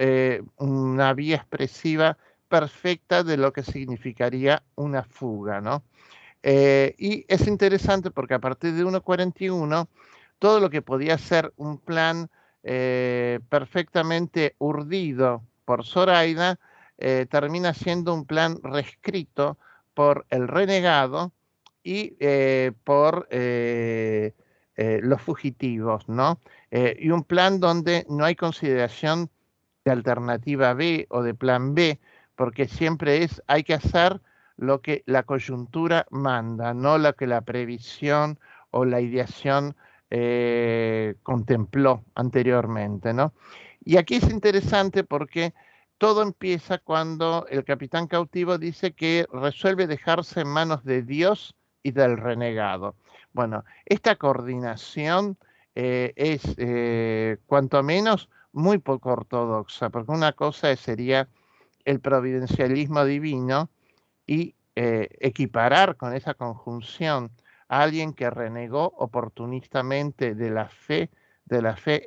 Speaker 1: una vía expresiva perfecta de lo que significaría una fuga, ¿no? Y es interesante porque a partir de 1:41, todo lo que podía ser un plan perfectamente urdido por Zoraida, termina siendo un plan reescrito por el renegado y por los fugitivos, ¿no? Y un plan donde no hay consideración de alternativa B o de plan B, porque siempre hay que hacer lo que la coyuntura manda, no lo que la previsión o la ideación contempló anteriormente, ¿no? Y aquí es interesante porque todo empieza cuando el capitán cautivo dice que resuelve dejarse en manos de Dios y del renegado. Bueno, esta coordinación es cuanto menos muy poco ortodoxa, porque una cosa sería el providencialismo divino y equiparar con esa conjunción a alguien que renegó oportunistamente de la fe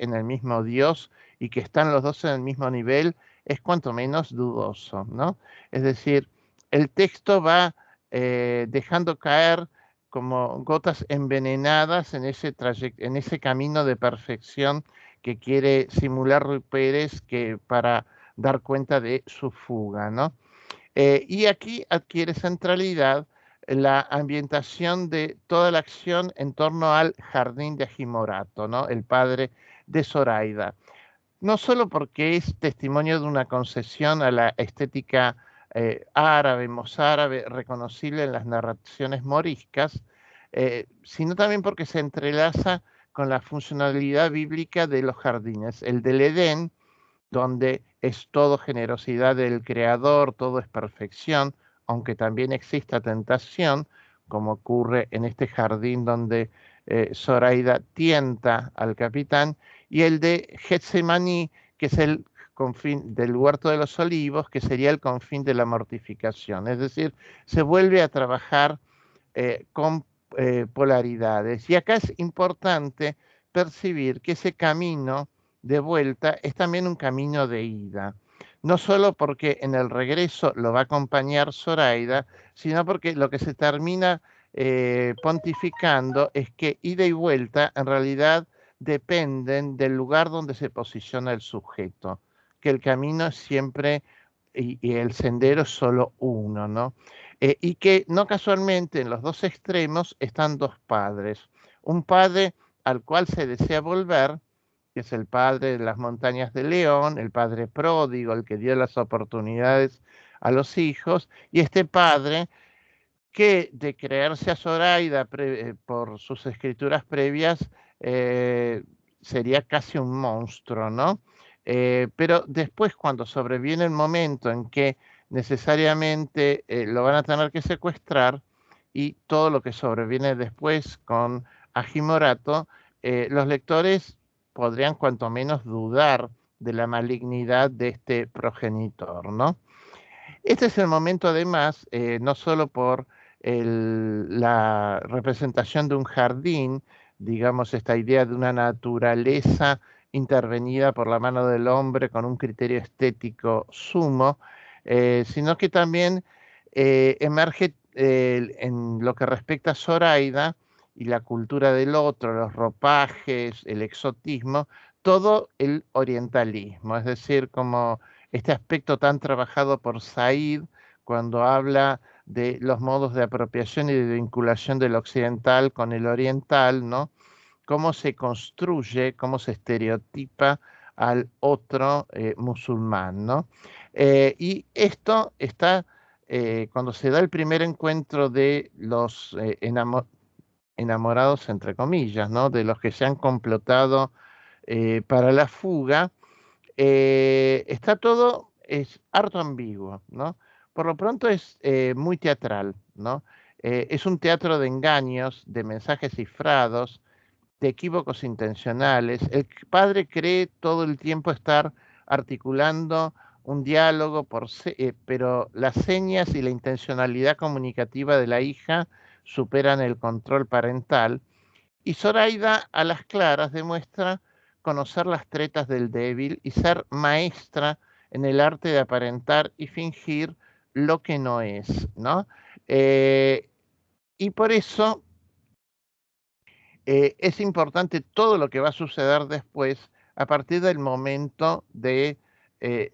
Speaker 1: en el mismo Dios y que están los dos en el mismo nivel, es cuanto menos dudoso, ¿no? Es decir, el texto va dejando caer como gotas envenenadas en en ese camino de perfección que quiere simular Ruy Pérez que para dar cuenta de su fuga, ¿no? Y aquí adquiere centralidad la ambientación de toda la acción en torno al jardín de Agimorato, ¿no? El padre de Zoraida. No solo porque es testimonio de una concesión a la estética árabe, mozárabe, reconocible en las narraciones moriscas, sino también porque se entrelaza con la funcionalidad bíblica de los jardines. El del Edén, donde es todo generosidad del creador, todo es perfección, aunque también exista tentación, como ocurre en este jardín donde Zoraida tienta al capitán, y el de Getsemaní, que es el confín del huerto de los olivos, que sería el confín de la mortificación. Es decir, se vuelve a trabajar con polaridades. Y acá es importante percibir que ese camino de vuelta es también un camino de ida. No solo porque en el regreso lo va a acompañar Zoraida, sino porque lo que se termina pontificando es que ida y vuelta en realidad dependen del lugar donde se posiciona el sujeto, que el camino es siempre y el sendero es solo uno, ¿no? Y que no casualmente en los dos extremos están dos padres. Un padre al cual se desea volver, que es el padre de las montañas de León, el padre pródigo, el que dio las oportunidades a los hijos, y este padre que de creerse a Zoraida por sus escrituras previas, eh, sería casi un monstruo, ¿no? Pero después, cuando sobreviene el momento en que necesariamente lo van a tener que secuestrar y todo lo que sobreviene después con Agimorato, los lectores podrían cuanto menos dudar de la malignidad de este progenitor, ¿no? Este es el momento, además, no solo por la representación de un jardín, digamos, esta idea de una naturaleza intervenida por la mano del hombre con un criterio estético sumo, sino que también emerge en lo que respecta a Zoraida y la cultura del otro, los ropajes, el exotismo, todo el orientalismo, es decir, como este aspecto tan trabajado por Said cuando habla de los modos de apropiación y de vinculación del occidental con el oriental, ¿no? Cómo se construye, cómo se estereotipa al otro musulmán, ¿no? Y esto está, cuando se da el primer encuentro de los enamorados, entre comillas, ¿no? De los que se han complotado para la fuga. Está todo, es harto ambiguo, ¿no? Por lo pronto es muy teatral, ¿no? Es un teatro de engaños, de mensajes cifrados, de equívocos intencionales. El padre cree todo el tiempo estar articulando un diálogo, pero las señas y la intencionalidad comunicativa de la hija superan el control parental. Y Zoraida, a las claras, demuestra conocer las tretas del débil y ser maestra en el arte de aparentar y fingir lo que no es, ¿no? Eh, y por eso es importante todo lo que va a suceder después a partir del momento de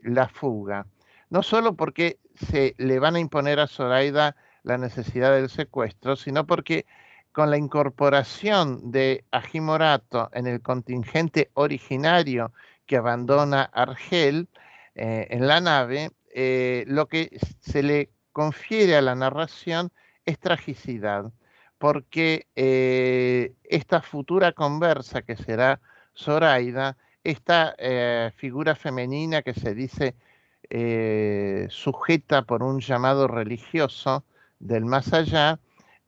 Speaker 1: la fuga. No solo porque se le van a imponer a Zoraida la necesidad del secuestro, sino porque con la incorporación de Ajimorato en el contingente originario que abandona Argel en la nave, lo que se le confiere a la narración es tragicidad porque esta futura conversa que será Zoraida, esta figura femenina que se dice sujeta por un llamado religioso del más allá,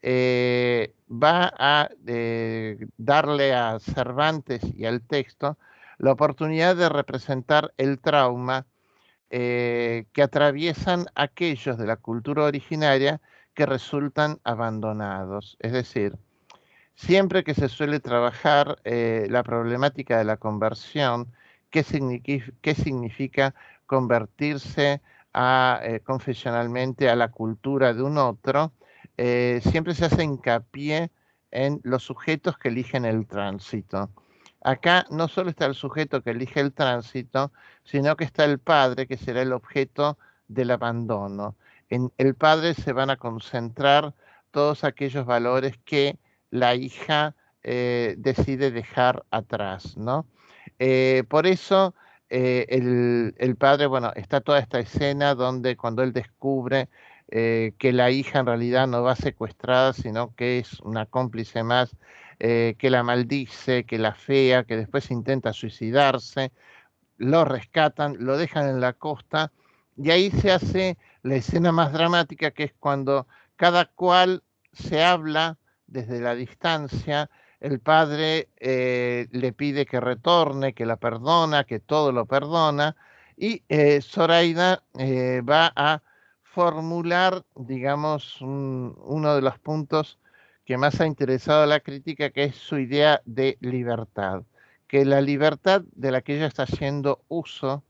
Speaker 1: va a darle a Cervantes y al texto la oportunidad de representar el trauma que atraviesan aquellos de la cultura originaria que resultan abandonados. Es decir, siempre que se suele trabajar la problemática de la conversión, qué significa convertirse confesionalmente a la cultura de un otro, siempre se hace hincapié en los sujetos que eligen el tránsito. Acá no solo está el sujeto que elige el tránsito, sino que está el padre, que será el objeto del abandono. En el padre se van a concentrar todos aquellos valores que la hija decide dejar atrás, ¿no? Por eso el padre, bueno, está toda esta escena donde cuando él descubre que la hija en realidad no va secuestrada, sino que es una cómplice más, que la maldice, que la fea, que después intenta suicidarse, lo rescatan, lo dejan en la costa y ahí se hace la escena más dramática, que es cuando cada cual se habla desde la distancia. El padre le pide que retorne, que la perdona, que todo lo perdona, y Zoraida va a formular, digamos, uno de los puntos que más ha interesado a la crítica, que es su idea de libertad, que la libertad de la que ella está haciendo uso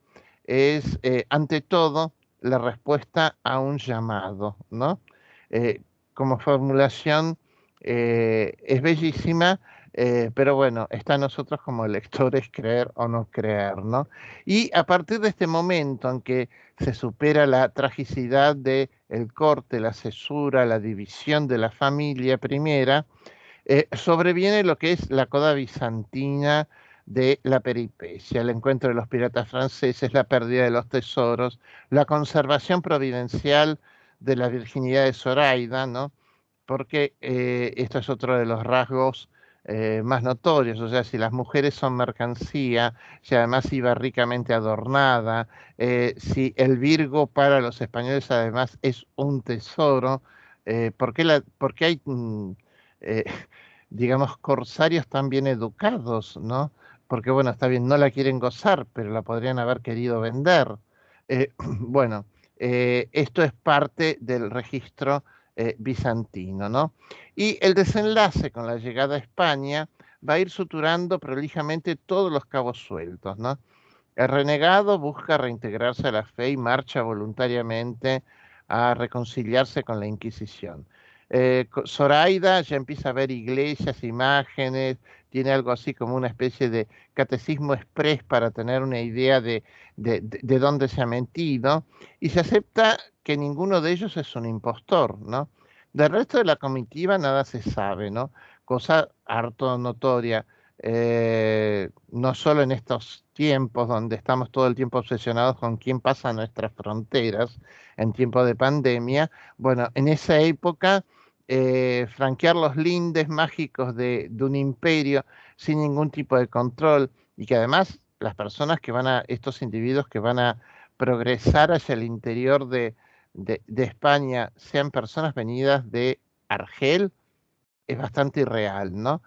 Speaker 1: es, ante todo, la respuesta a un llamado, ¿no? Como formulación es bellísima, pero bueno, está a nosotros como lectores creer o no creer, ¿no? Y a partir de este momento en que se supera la tragicidad de el corte, la cesura, la división de la familia primera, sobreviene lo que es la coda bizantina de la peripecia, el encuentro de los piratas franceses, la pérdida de los tesoros, la conservación providencial de la virginidad de Zoraida, ¿no? Porque esto es otro de los rasgos más notorios, o sea, si las mujeres son mercancía, si además iba ricamente adornada, si el Virgo para los españoles además es un tesoro, por qué hay eh, digamos, corsarios tan bien educados, ¿no? Porque, bueno, está bien, no la quieren gozar, pero la podrían haber querido vender. Bueno, esto es parte del registro bizantino, ¿no? Y el desenlace con la llegada a España va a ir suturando prolijamente todos los cabos sueltos, ¿no? El renegado busca reintegrarse a la fe y marcha voluntariamente a reconciliarse con la Inquisición. Zoraida ya empieza a ver iglesias, imágenes, tiene algo así como una especie de catecismo express para tener una idea de dónde se ha metido, y se acepta que ninguno de ellos es un impostor, ¿no? Del resto de la comitiva nada se sabe, ¿no? Cosa harto notoria, no solo en estos tiempos donde estamos todo el tiempo obsesionados con quién pasa nuestras fronteras en tiempo de pandemia. Bueno, en esa época franquear los lindes mágicos de un imperio sin ningún tipo de control, y que además las personas que estos individuos que van a progresar hacia el interior de España sean personas venidas de Argel, es bastante irreal, ¿no?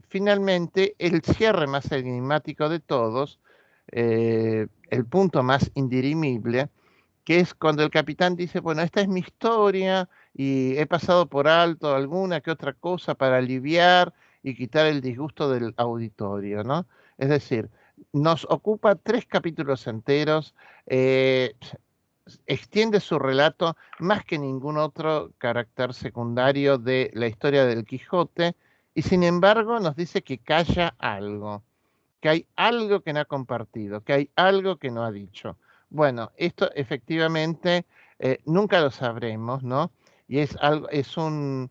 Speaker 1: Finalmente, el cierre más enigmático de todos, el punto más indirimible, que es cuando el capitán dice, bueno, esta es mi historia y he pasado por alto alguna que otra cosa para aliviar y quitar el disgusto del auditorio, ¿no? Es decir, nos ocupa 3 capítulos enteros, extiende su relato más que ningún otro carácter secundario de la historia del Quijote, y sin embargo nos dice que calla algo, que hay algo que no ha compartido, que hay algo que no ha dicho. Bueno, esto efectivamente nunca lo sabremos, ¿no? Y es algo, es un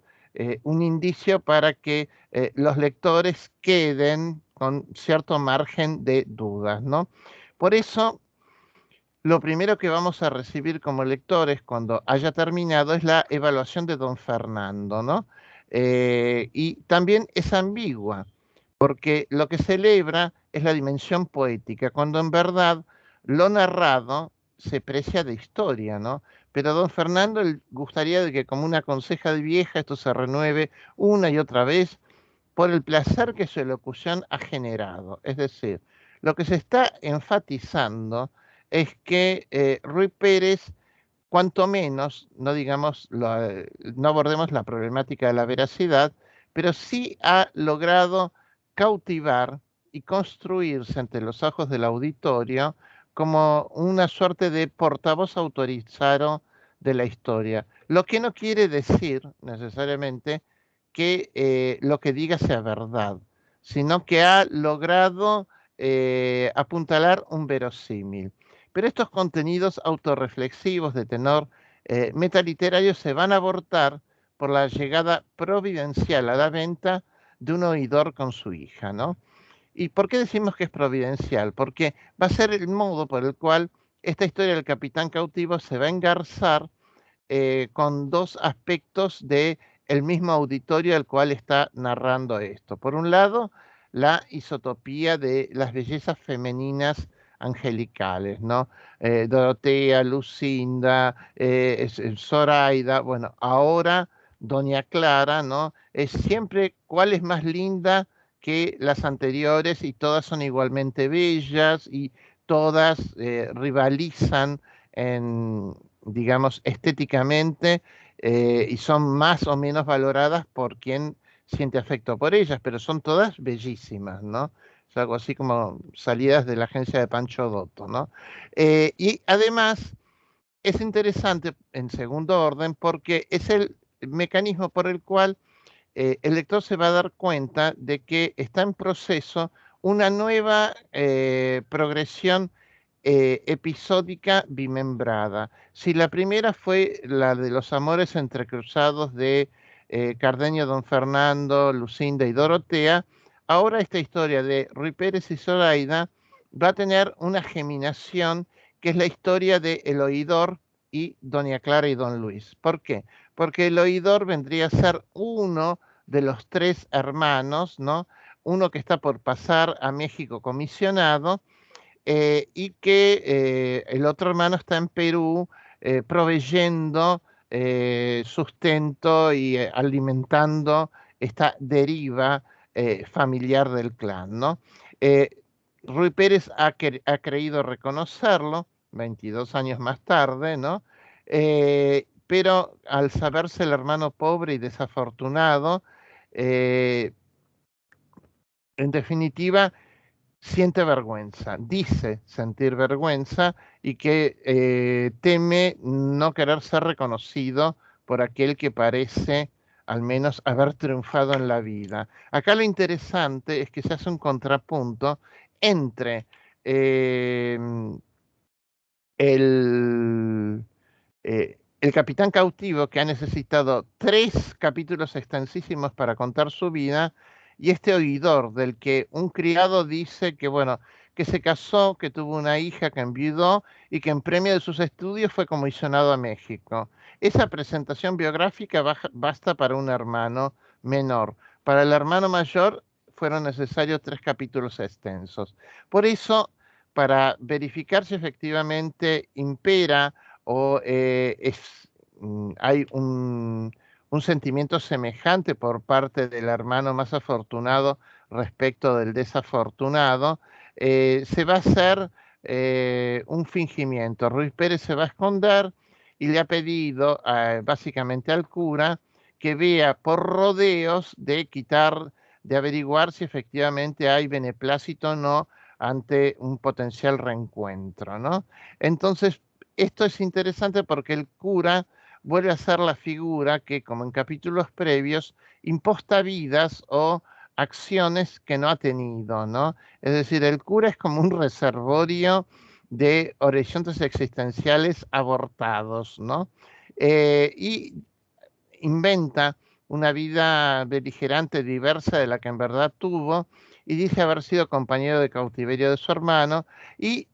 Speaker 1: indicio para que los lectores queden con cierto margen de dudas, ¿no? Por eso, lo primero que vamos a recibir como lectores cuando haya terminado es la evaluación de don Fernando, ¿no? Y también es ambigua, porque lo que celebra es la dimensión poética, cuando en verdad lo narrado se precia de historia, ¿no? Pero a don Fernando le gustaría de que, como una conseja de vieja, esto se renueve una y otra vez por el placer que su elocución ha generado. Es decir, lo que se está enfatizando es que Ruy Pérez, cuanto menos, no digamos, no abordemos la problemática de la veracidad, pero sí ha logrado cautivar y construirse ante los ojos del auditorio como una suerte de portavoz autorizado de la historia. Lo que no quiere decir necesariamente que lo que diga sea verdad, sino que ha logrado apuntalar un verosímil. Pero estos contenidos autorreflexivos de tenor metaliterario se van a abortar por la llegada providencial a la venta de un oidor con su hija, ¿no? ¿Y por qué decimos que es providencial? Porque va a ser el modo por el cual esta historia del capitán cautivo se va a engarzar con 2 aspectos de el mismo auditorio al cual está narrando esto. Por un lado, la isotopía de las bellezas femeninas angelicales, ¿no? Dorotea, Lucinda, Zoraida, bueno, ahora Doña Clara, ¿no? Es siempre cuál es más linda que las anteriores, y todas son igualmente bellas y todas rivalizan en, digamos, estéticamente, y son más o menos valoradas por quien siente afecto por ellas, pero son todas bellísimas, ¿no? Es algo así como salidas de la agencia de Pancho Dotto, ¿no? Y además es interesante en segundo orden porque es el mecanismo por el cual el lector se va a dar cuenta de que está en proceso una nueva progresión episódica bimembrada. Si la primera fue la de los amores entrecruzados de Cardenio, don Fernando, Lucinda y Dorotea, ahora esta historia de Ruy Pérez y Zoraida va a tener una geminación que es la historia de El Oidor y Doña Clara y don Luis. ¿Por qué? Porque el Oidor vendría a ser uno de los 3 hermanos, ¿no? Uno que está por pasar a México comisionado, y que el otro hermano está en Perú proveyendo sustento y alimentando esta deriva familiar del clan, ¿no? Eh, Ruy Pérez ha creído reconocerlo 22 años más tarde, ¿no? Pero al saberse el hermano pobre y desafortunado, eh, en definitiva, siente vergüenza, dice sentir vergüenza, y que teme no querer ser reconocido por aquel que parece al menos haber triunfado en la vida. Acá lo interesante es que se hace un contrapunto entre eh, el, el capitán cautivo, que ha necesitado 3 capítulos extensísimos para contar su vida, y este oidor del que un criado dice que, bueno, que se casó, que tuvo una hija, que enviudó y que en premio de sus estudios fue comisionado a México. Esa presentación biográfica basta para un hermano menor. Para el hermano mayor fueron necesarios 3 capítulos extensos. Por eso, para verificar si efectivamente impera o hay un sentimiento semejante por parte del hermano más afortunado respecto del desafortunado, se va a hacer un fingimiento. Ruiz Pérez se va a esconder y le ha pedido básicamente al cura que vea por rodeos de averiguar si efectivamente hay beneplácito o no ante un potencial reencuentro, ¿no? Entonces, esto es interesante porque el cura vuelve a ser la figura que, como en capítulos previos, imposta vidas o acciones que no ha tenido, ¿no? Es decir, el cura es como un reservorio de horizontes existenciales abortados, ¿no? Y inventa una vida beligerante, diversa de la que en verdad tuvo, y dice haber sido compañero de cautiverio de su hermano, y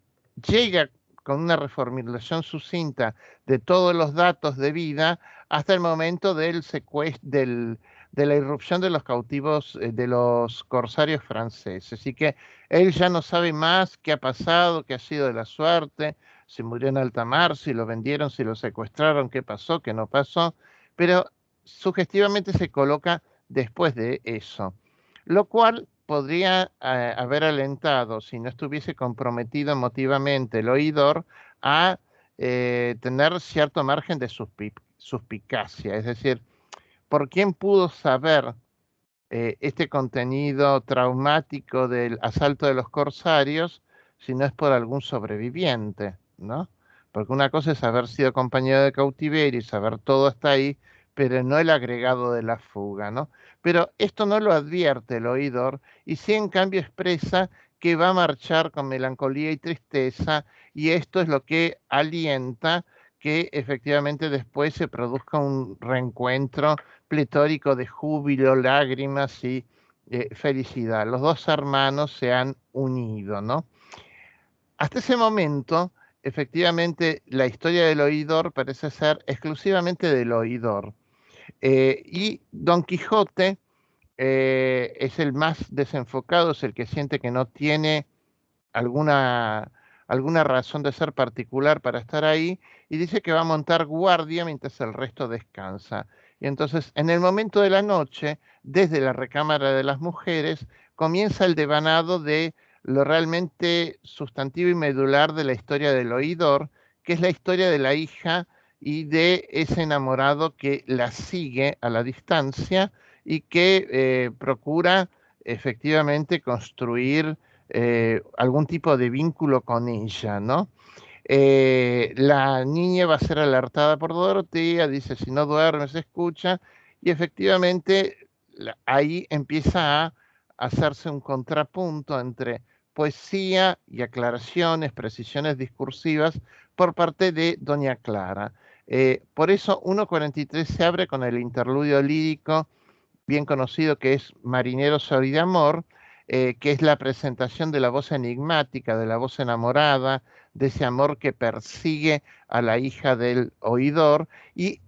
Speaker 1: llega con una reformulación sucinta de todos los datos de vida hasta el momento del secuestro, de la irrupción de los cautivos, de los corsarios franceses. Así que él ya no sabe más qué ha pasado, qué ha sido de la suerte, si murió en alta mar, si lo vendieron, si lo secuestraron, qué pasó, qué no pasó, pero sugestivamente se coloca después de eso, lo cual podría haber alentado, si no estuviese comprometido emotivamente el oidor, a tener cierto margen de suspicacia. Es decir, ¿por quién pudo saber este contenido traumático del asalto de los corsarios si no es por algún sobreviviente, ¿no? Porque una cosa es haber sido compañero de cautiverio y saber todo hasta ahí, pero no el agregado de la fuga, ¿no? Pero esto no lo advierte el oidor y sí en cambio expresa que va a marchar con melancolía y tristeza, y esto es lo que alienta que efectivamente después se produzca un reencuentro pletórico de júbilo, lágrimas y felicidad. Los dos hermanos se han unido, ¿no? Hasta ese momento, efectivamente, la historia del oidor parece ser exclusivamente del oidor. Y Don Quijote es el más desenfocado, es el que siente que no tiene alguna, alguna razón de ser particular para estar ahí, y dice que va a montar guardia mientras el resto descansa. Y entonces, en el momento de la noche, desde la recámara de las mujeres, comienza el devanado de lo realmente sustantivo y medular de la historia del oidor, que es la historia de la hija y de ese enamorado que la sigue a la distancia y que procura efectivamente construir algún tipo de vínculo con ella, ¿no? La niña va a ser alertada por Dorotea, dice, si no duermes, escucha, y efectivamente ahí empieza a hacerse un contrapunto entre poesía y aclaraciones, precisiones discursivas por parte de Doña Clara. Por eso 1.43 se abre con el interludio lírico bien conocido que es Marinero Soy de Amor, que es la presentación de la voz enigmática, de la voz enamorada, de ese amor que persigue a la hija del oidor y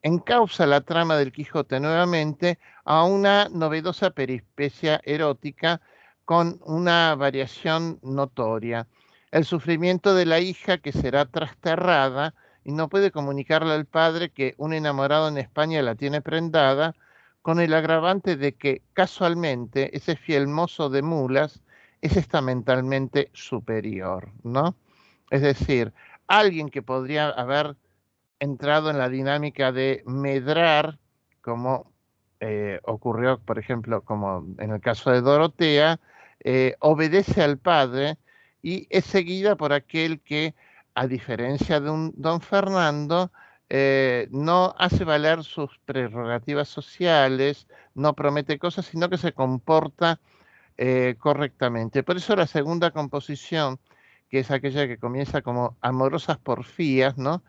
Speaker 1: encausa la trama del Quijote nuevamente a una novedosa peripecia erótica con una variación notoria. El sufrimiento de la hija que será trasterrada y no puede comunicarle al padre que un enamorado en España la tiene prendada, con el agravante de que casualmente ese fiel mozo de mulas es estamentalmente superior, ¿no? Es decir, alguien que podría haber entrado en la dinámica de medrar, como ocurrió, por ejemplo, como en el caso de Dorotea, obedece al padre y es seguida por aquel que, a diferencia de un don Fernando, no hace valer sus prerrogativas sociales, no promete cosas, sino que se comporta correctamente. Por eso la segunda composición, que es aquella que comienza como amorosas porfías, ¿no?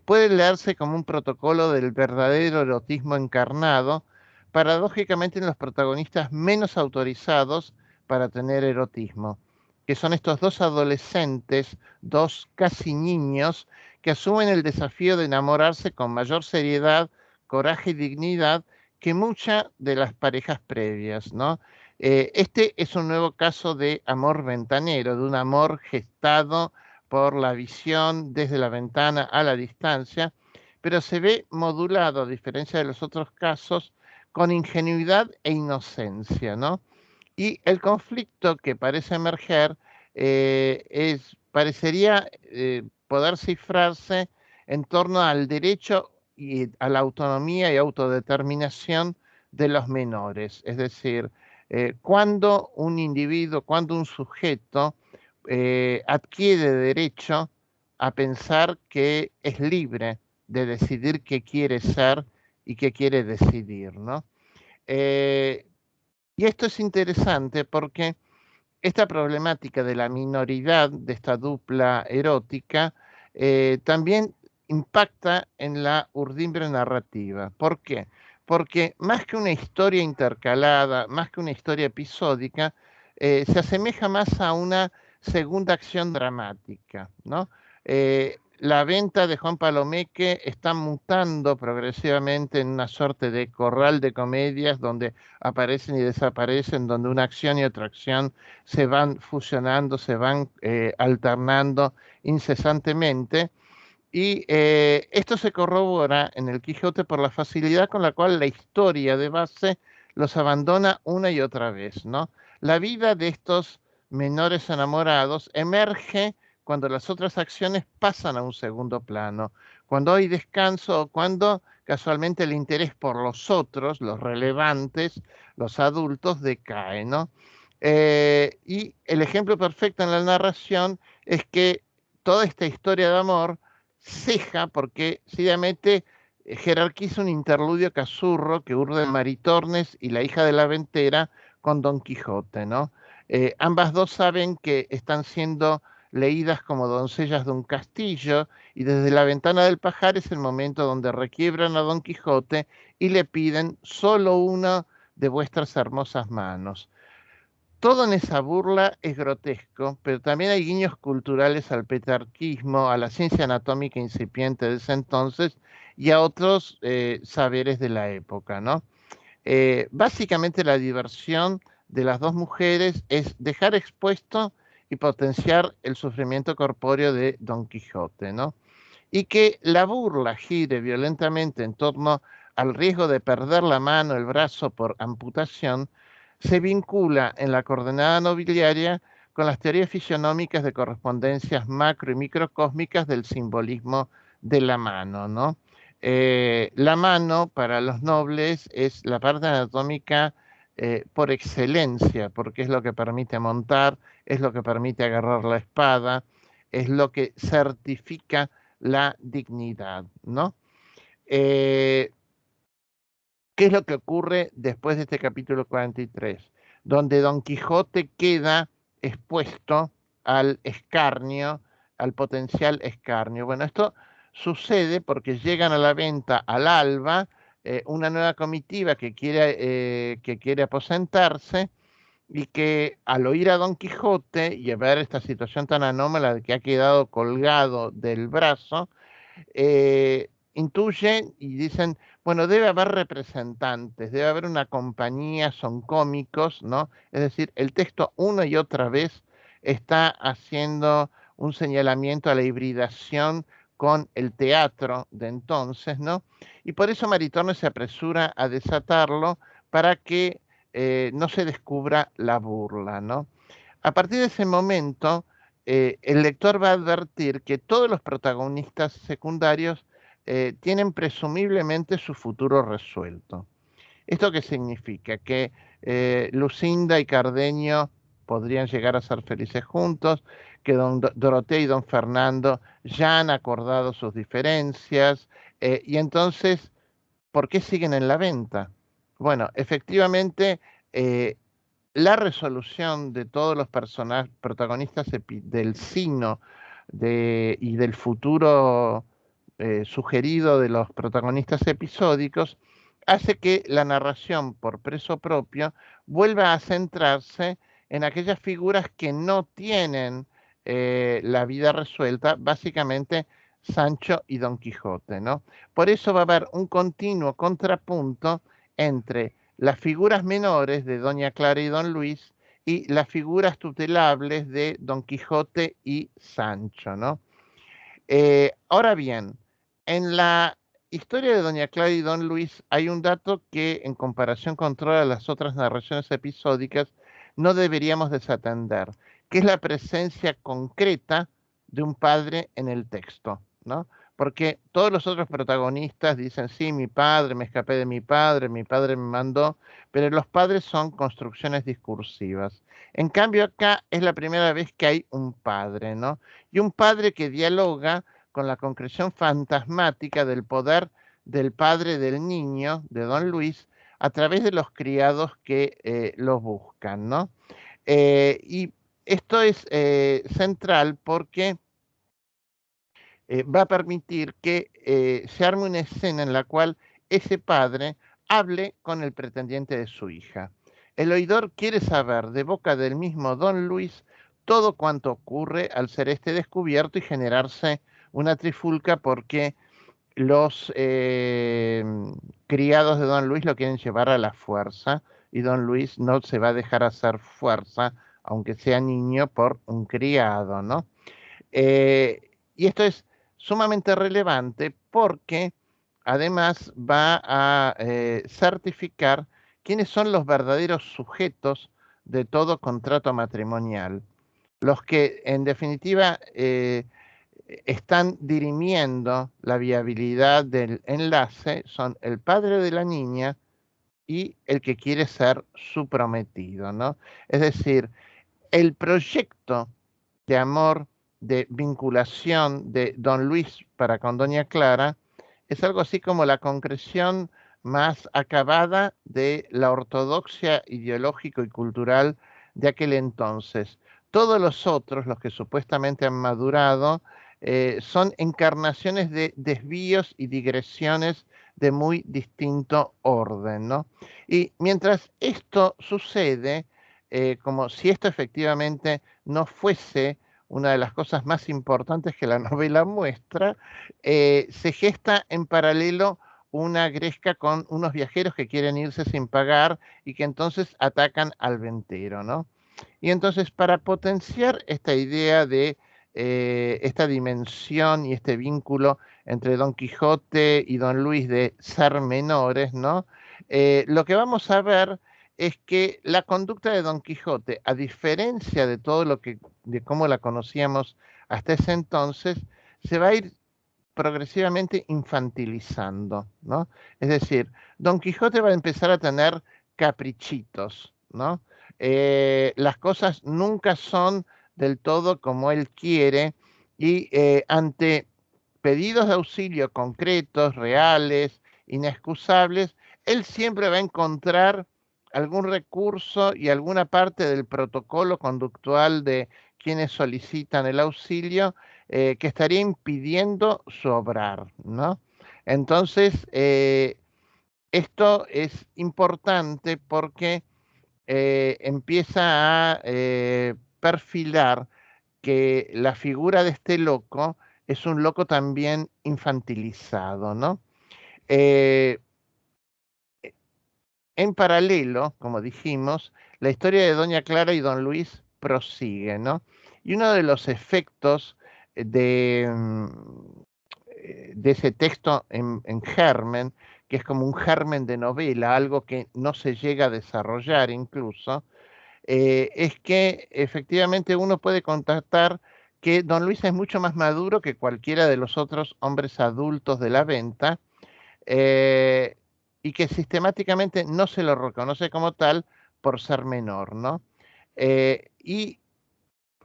Speaker 1: Puede leerse como un protocolo del verdadero erotismo encarnado, paradójicamente en los protagonistas menos autorizados para tener erotismo. que son estos dos adolescentes, dos casi niños, que asumen el desafío de enamorarse con mayor seriedad, coraje y dignidad que muchas de las parejas previas, ¿no? Este es un nuevo caso de amor ventanero, de un amor gestado por la visión desde la ventana a la distancia, pero se ve modulado, a diferencia de los otros casos, con ingenuidad e inocencia, ¿no? Y el conflicto que parece emerger parecería poder cifrarse en torno al derecho y a la autonomía y autodeterminación de los menores. Es decir, cuando un individuo, cuando un sujeto adquiere derecho a pensar que es libre de decidir qué quiere ser y qué quiere decidir, ¿no? Eh, y esto es interesante porque esta problemática de la minoridad de esta dupla erótica también impacta en la urdimbre narrativa. ¿Por qué? Porque más que una historia intercalada, más que una historia episódica, se asemeja más a una segunda acción dramática, ¿no? La venta de Juan Palomeque está mutando progresivamente en una suerte de corral de comedias donde aparecen y desaparecen, donde una acción y otra acción se van fusionando, se van alternando incesantemente. Y esto se corrobora en el Quijote por la facilidad con la cual la historia de base los abandona una y otra vez, ¿no? La vida de estos menores enamorados emerge cuando las otras acciones pasan a un segundo plano, cuando hay descanso o cuando casualmente el interés por los otros, los relevantes, los adultos, decae, ¿no? Y el ejemplo perfecto en la narración es que toda esta historia de amor ceja porque seguidamente jerarquiza un interludio cazurro que urde Maritornes y la hija de la ventera con Don Quijote, ¿no? Ambas dos saben que están siendo leídas como doncellas de un castillo y desde la ventana del pajar es el momento donde requiebran a Don Quijote y le piden solo una de vuestras hermosas manos. Todo en esa burla es grotesco, pero también hay guiños culturales al petrarquismo, a la ciencia anatómica incipiente de ese entonces y a otros saberes de la época, ¿no? Básicamente la diversión de las dos mujeres es dejar expuesto y potenciar el sufrimiento corpóreo de Don Quijote, ¿no? Y que la burla gire violentamente en torno al riesgo de perder la mano, el brazo por amputación, se vincula en la coordenada nobiliaria con las teorías fisionómicas de correspondencias macro y microcósmicas del simbolismo de la mano, ¿no? La mano para los nobles es la parte anatómica por excelencia, porque es lo que permite montar, es lo que permite agarrar la espada, es lo que certifica la dignidad, ¿no? Eh, ¿Qué es lo que ocurre después de este capítulo 43? Donde Don Quijote queda expuesto al escarnio, al potencial escarnio. Bueno, esto sucede porque llegan a la venta al alba una nueva comitiva que quiere aposentarse y que al oír a Don Quijote y a ver esta situación tan anómala de que ha quedado colgado del brazo, intuyen y dicen, bueno, debe haber representantes, debe haber una compañía, son cómicos, ¿no? Es decir, el texto una y otra vez está haciendo un señalamiento a la hibridación con el teatro de entonces, ¿no? Y por eso Maritornes se apresura a desatarlo para que no se descubra la burla, ¿no? A partir de ese momento, el lector va a advertir que todos los protagonistas secundarios tienen presumiblemente su futuro resuelto. ¿Esto qué significa? Que Lucinda y Cardenio podrían llegar a ser felices juntos, que Dorotea y don Fernando ya han acordado sus diferencias, y entonces, ¿por qué siguen en la venta? Bueno, efectivamente, eh, la resolución de todos los personajes protagonistas del signo y del futuro sugerido de los protagonistas episódicos hace que la narración por preso propio vuelva a centrarse en aquellas figuras que no tienen la vida resuelta, básicamente Sancho y Don Quijote, ¿no? Por eso va a haber un continuo contrapunto entre las figuras menores de Doña Clara y Don Luis y las figuras tutelables de Don Quijote y Sancho, ¿no? Ahora bien, en la historia de Doña Clara y Don Luis hay un dato que en comparación con todas las otras narraciones episódicas no deberíamos desatender, que es la presencia concreta de un padre en el texto, ¿no? Porque todos los otros protagonistas dicen, sí, mi padre, me escapé de mi padre me mandó, pero los padres son construcciones discursivas. En cambio, acá es la primera vez que hay un padre, ¿no? Y un padre que dialoga con la concreción fantasmática del poder del padre del niño, de Don Luis, a través de los criados que los buscan, ¿no? Y esto es central porque va a permitir que se arme una escena en la cual ese padre hable con el pretendiente de su hija. El oidor quiere saber de boca del mismo Don Luis todo cuanto ocurre al ser este descubierto y generarse una trifulca porque los criados de Don Luis lo quieren llevar a la fuerza y Don Luis no se va a dejar hacer fuerza, aunque sea niño, por un criado, ¿no? Y esto es sumamente relevante porque además va a certificar quiénes son los verdaderos sujetos de todo contrato matrimonial, los que en definitiva están dirimiendo la viabilidad del enlace son el padre de la niña y el que quiere ser su prometido, ¿no? Es decir, el proyecto de amor, de vinculación de Don Luis para con Doña Clara es algo así como la concreción más acabada de la ortodoxia ideológico y cultural de aquel entonces. Todos los otros, los que supuestamente han madurado, son encarnaciones de desvíos y digresiones de muy distinto orden, ¿no? Y mientras esto sucede, como si esto efectivamente no fuese una de las cosas más importantes que la novela muestra, se gesta en paralelo una gresca con unos viajeros que quieren irse sin pagar y que entonces atacan al ventero, ¿no? Y entonces para potenciar esta idea de esta dimensión y este vínculo entre Don Quijote y Don Luis de ser menores, ¿no? Lo que vamos a ver es que la conducta de Don Quijote, a diferencia de todo lo que, de cómo la conocíamos hasta ese entonces, se va a ir progresivamente infantilizando, ¿no? Es decir, Don Quijote va a empezar a tener caprichitos, ¿no? Las cosas nunca son del todo como él quiere y ante pedidos de auxilio concretos, reales, inexcusables, él siempre va a encontrar algún recurso y alguna parte del protocolo conductual de quienes solicitan el auxilio que estaría impidiendo su obrar, ¿no? Entonces, esto es importante porque empieza a perfilar que la figura de este loco es un loco también infantilizado, ¿no? Eh, en paralelo, como dijimos, la historia de Doña Clara y Don Luis prosigue, ¿no? Y uno de los efectos de, de ese texto en germen, que es como un germen de novela, algo que no se llega a desarrollar incluso, es que efectivamente uno puede constatar que Don Luis es mucho más maduro que cualquiera de los otros hombres adultos de la venta eh, y que sistemáticamente no se lo reconoce como tal por ser menor, ¿no? Y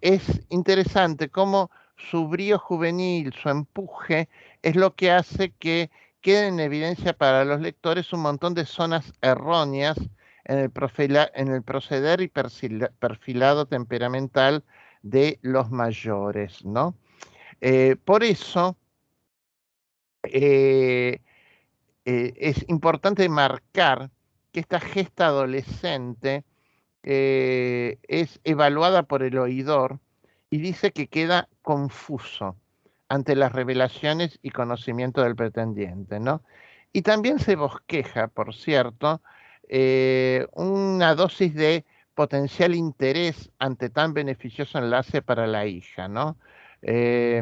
Speaker 1: es interesante cómo su brío juvenil, su empuje, es lo que hace que quede en evidencia para los lectores un montón de zonas erróneas en el, en el proceder y perfilado temperamental de los mayores, ¿no? Por eso eh, es importante marcar que esta gesta adolescente es evaluada por el oidor y dice que queda confuso ante las revelaciones y conocimiento del pretendiente, ¿no? Y también se bosqueja, por cierto, una dosis de potencial interés ante tan beneficioso enlace para la hija, ¿no? Eh,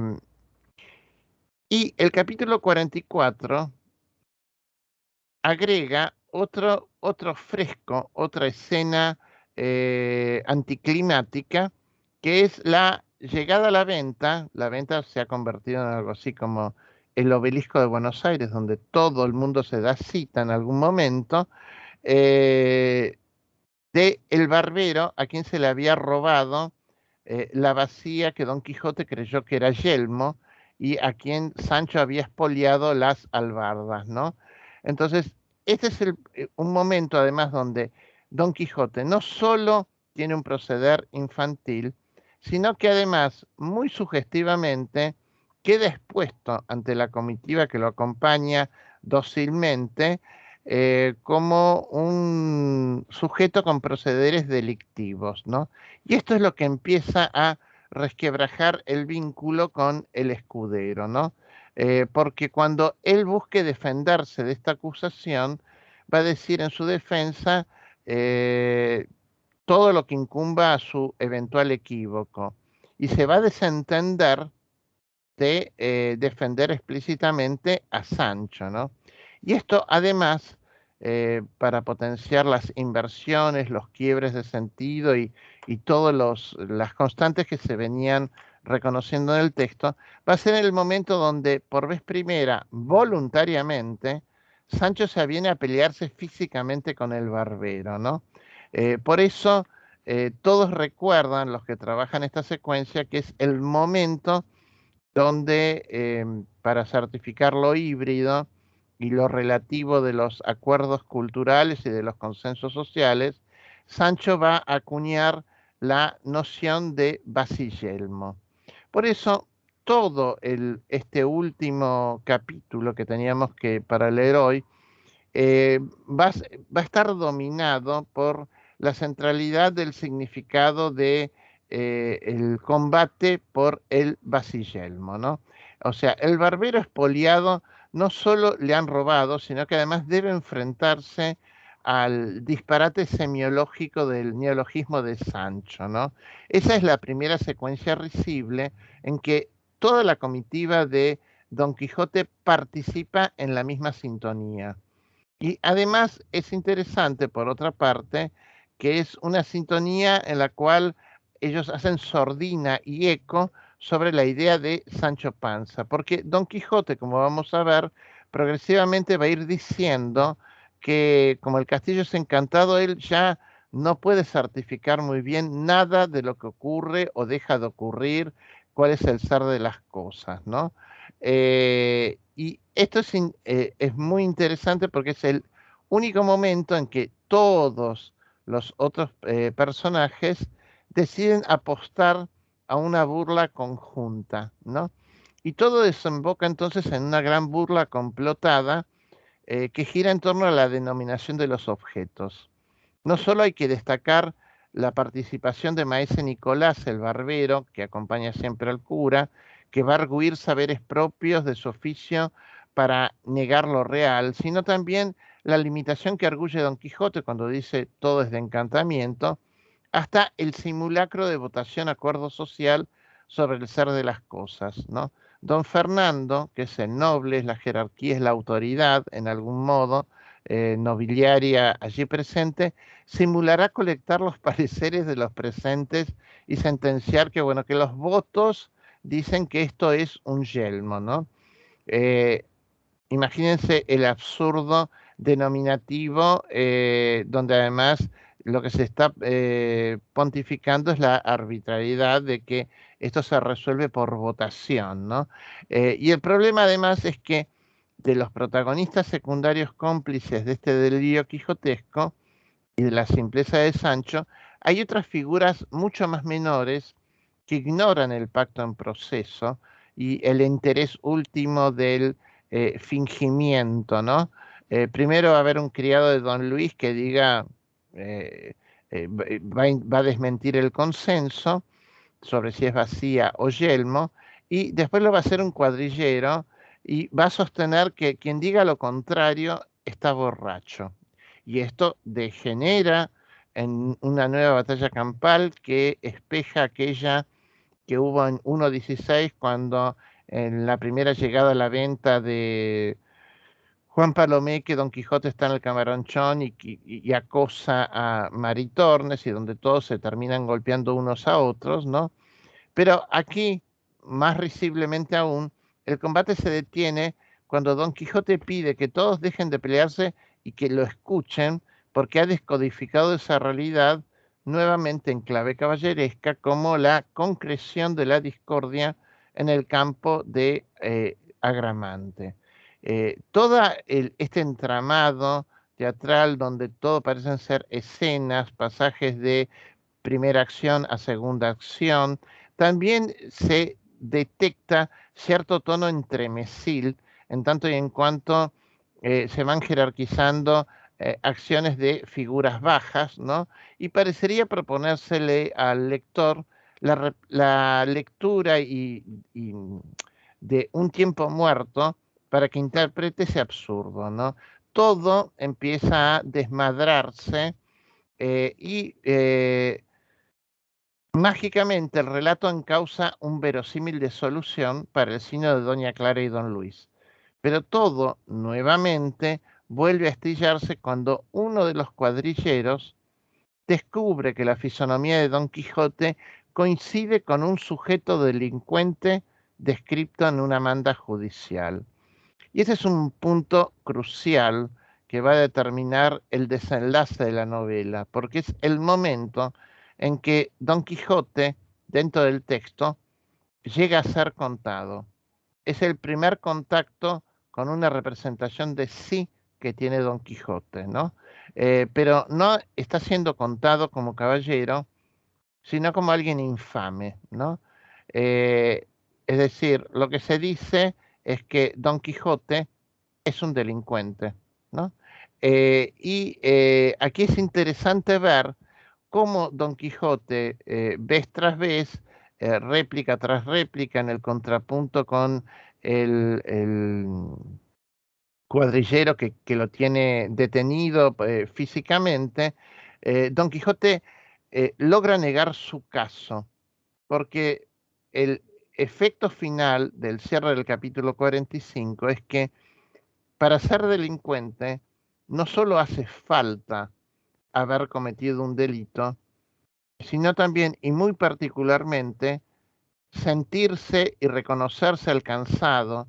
Speaker 1: y el capítulo 44 agrega otro fresco, otra escena anticlimática, que es la llegada a la venta. La venta se ha convertido en algo así como el obelisco de Buenos Aires, donde todo el mundo se da cita en algún momento, eh, de el barbero a quien se le había robado la bacía que Don Quijote creyó que era yelmo y a quien Sancho había expoliado las albardas, ¿no? Entonces, este es un momento además donde Don Quijote no solo tiene un proceder infantil, sino que además, muy sugestivamente, queda expuesto ante la comitiva que lo acompaña dócilmente, como un sujeto con procederes delictivos, ¿no? Y esto es lo que empieza a resquebrajar el vínculo con el escudero, ¿no? Porque cuando él busque defenderse de esta acusación, va a decir en su defensa eh, todo lo que incumba a su eventual equívoco y se va a desentender de defender explícitamente a Sancho, ¿no? Y esto además, para potenciar las inversiones, los quiebres de sentido y todas las constantes que se venían reconociendo en el texto, va a ser el momento donde por vez primera, voluntariamente, Sancho se viene a pelearse físicamente con el barbero, ¿no? Por eso, todos recuerdan, los que trabajan esta secuencia, que es el momento donde para certificar lo híbrido y lo relativo de los acuerdos culturales y de los consensos sociales, Sancho va a acuñar la noción de basigelmo. Por eso, este último capítulo que teníamos que para leer hoy va a estar dominado por la centralidad del significado de el combate por el basigelmo, ¿no? O sea, el barbero expoliado no solo le han robado, sino que además debe enfrentarse al disparate semiológico del neologismo de Sancho, ¿no? Esa es la primera secuencia risible en que toda la comitiva de Don Quijote participa en la misma sintonía. Y además es interesante, por otra parte, que es una sintonía en la cual ellos hacen sordina y eco sobre la idea de Sancho Panza, porque Don Quijote, como vamos a ver, progresivamente va a ir diciendo que como el castillo es encantado, él ya no puede certificar muy bien nada de lo que ocurre o deja de ocurrir, cuál es el ser de las cosas, ¿no? Y esto es muy interesante porque es el único momento en que todos los otros personajes deciden apostar a una burla conjunta, ¿no? Y todo desemboca entonces en una gran burla complotada que gira en torno a la denominación de los objetos. No solo hay que destacar la participación de Maese Nicolás, el barbero, que acompaña siempre al cura, que va a arguir saberes propios de su oficio para negar lo real, sino también la limitación que arguye Don Quijote cuando dice todo es de encantamiento, hasta el simulacro de votación acuerdo social sobre el ser de las cosas, ¿no? Don Fernando, que es el noble, es la jerarquía, es la autoridad, en algún modo, nobiliaria allí presente, simulará colectar los pareceres de los presentes y sentenciar que, bueno, que los votos dicen que esto es un yelmo, ¿no? Eh, Imagínense el absurdo denominativo, donde además lo que se está pontificando es la arbitrariedad de que esto se resuelve por votación, ¿no? Y el problema además es que de los protagonistas secundarios cómplices de este delirio quijotesco y de la simpleza de Sancho, hay otras figuras mucho más menores que ignoran el pacto en proceso y el interés último del fingimiento, ¿no? Primero va a haber un criado de Don Luis que diga, va a desmentir el consenso sobre si es Bacía o Yelmo, y después lo va a hacer un cuadrillero y va a sostener que quien diga lo contrario está borracho. Y esto degenera en una nueva batalla campal que espeja aquella que hubo en 1.16 cuando en la primera llegada a la venta de Juan Palomé, que Don Quijote está en el Camaronchón y acosa a Maritornes y donde todos se terminan golpeando unos a otros, ¿no? Pero aquí, más risiblemente aún, el combate se detiene cuando Don Quijote pide que todos dejen de pelearse y que lo escuchen, porque ha descodificado esa realidad nuevamente en clave caballeresca como la concreción de la discordia en el campo de Agramante. Todo este entramado teatral donde todo parecen ser escenas, pasajes de primera acción a segunda acción, también se detecta cierto tono entremesil en tanto y en cuanto se van jerarquizando acciones de figuras bajas, ¿no? Y parecería proponérsele al lector la lectura y de un tiempo muerto para que interprete ese absurdo, ¿no? Todo empieza a desmadrarse y mágicamente el relato encausa un verosímil de solución para el signo de Doña Clara y Don Luis. Pero todo, nuevamente, vuelve a estillarse cuando uno de los cuadrilleros descubre que la fisonomía de Don Quijote coincide con un sujeto delincuente descrito en una manda judicial. Y ese es un punto crucial que va a determinar el desenlace de la novela, porque es el momento en que Don Quijote, dentro del texto, llega a ser contado. Es el primer contacto con una representación de sí que tiene Don Quijote, ¿no? Pero no está siendo contado como caballero, sino como alguien infame, ¿no? Eh, es decir, lo que se dice es que Don Quijote es un delincuente, ¿no? Y aquí es interesante ver cómo Don Quijote, vez tras vez, réplica tras réplica, en el contrapunto con el cuadrillero que lo tiene detenido físicamente, Don Quijote logra negar su caso, porque el efecto final del cierre del capítulo 45 es que para ser delincuente no solo hace falta haber cometido un delito, sino también y muy particularmente sentirse y reconocerse alcanzado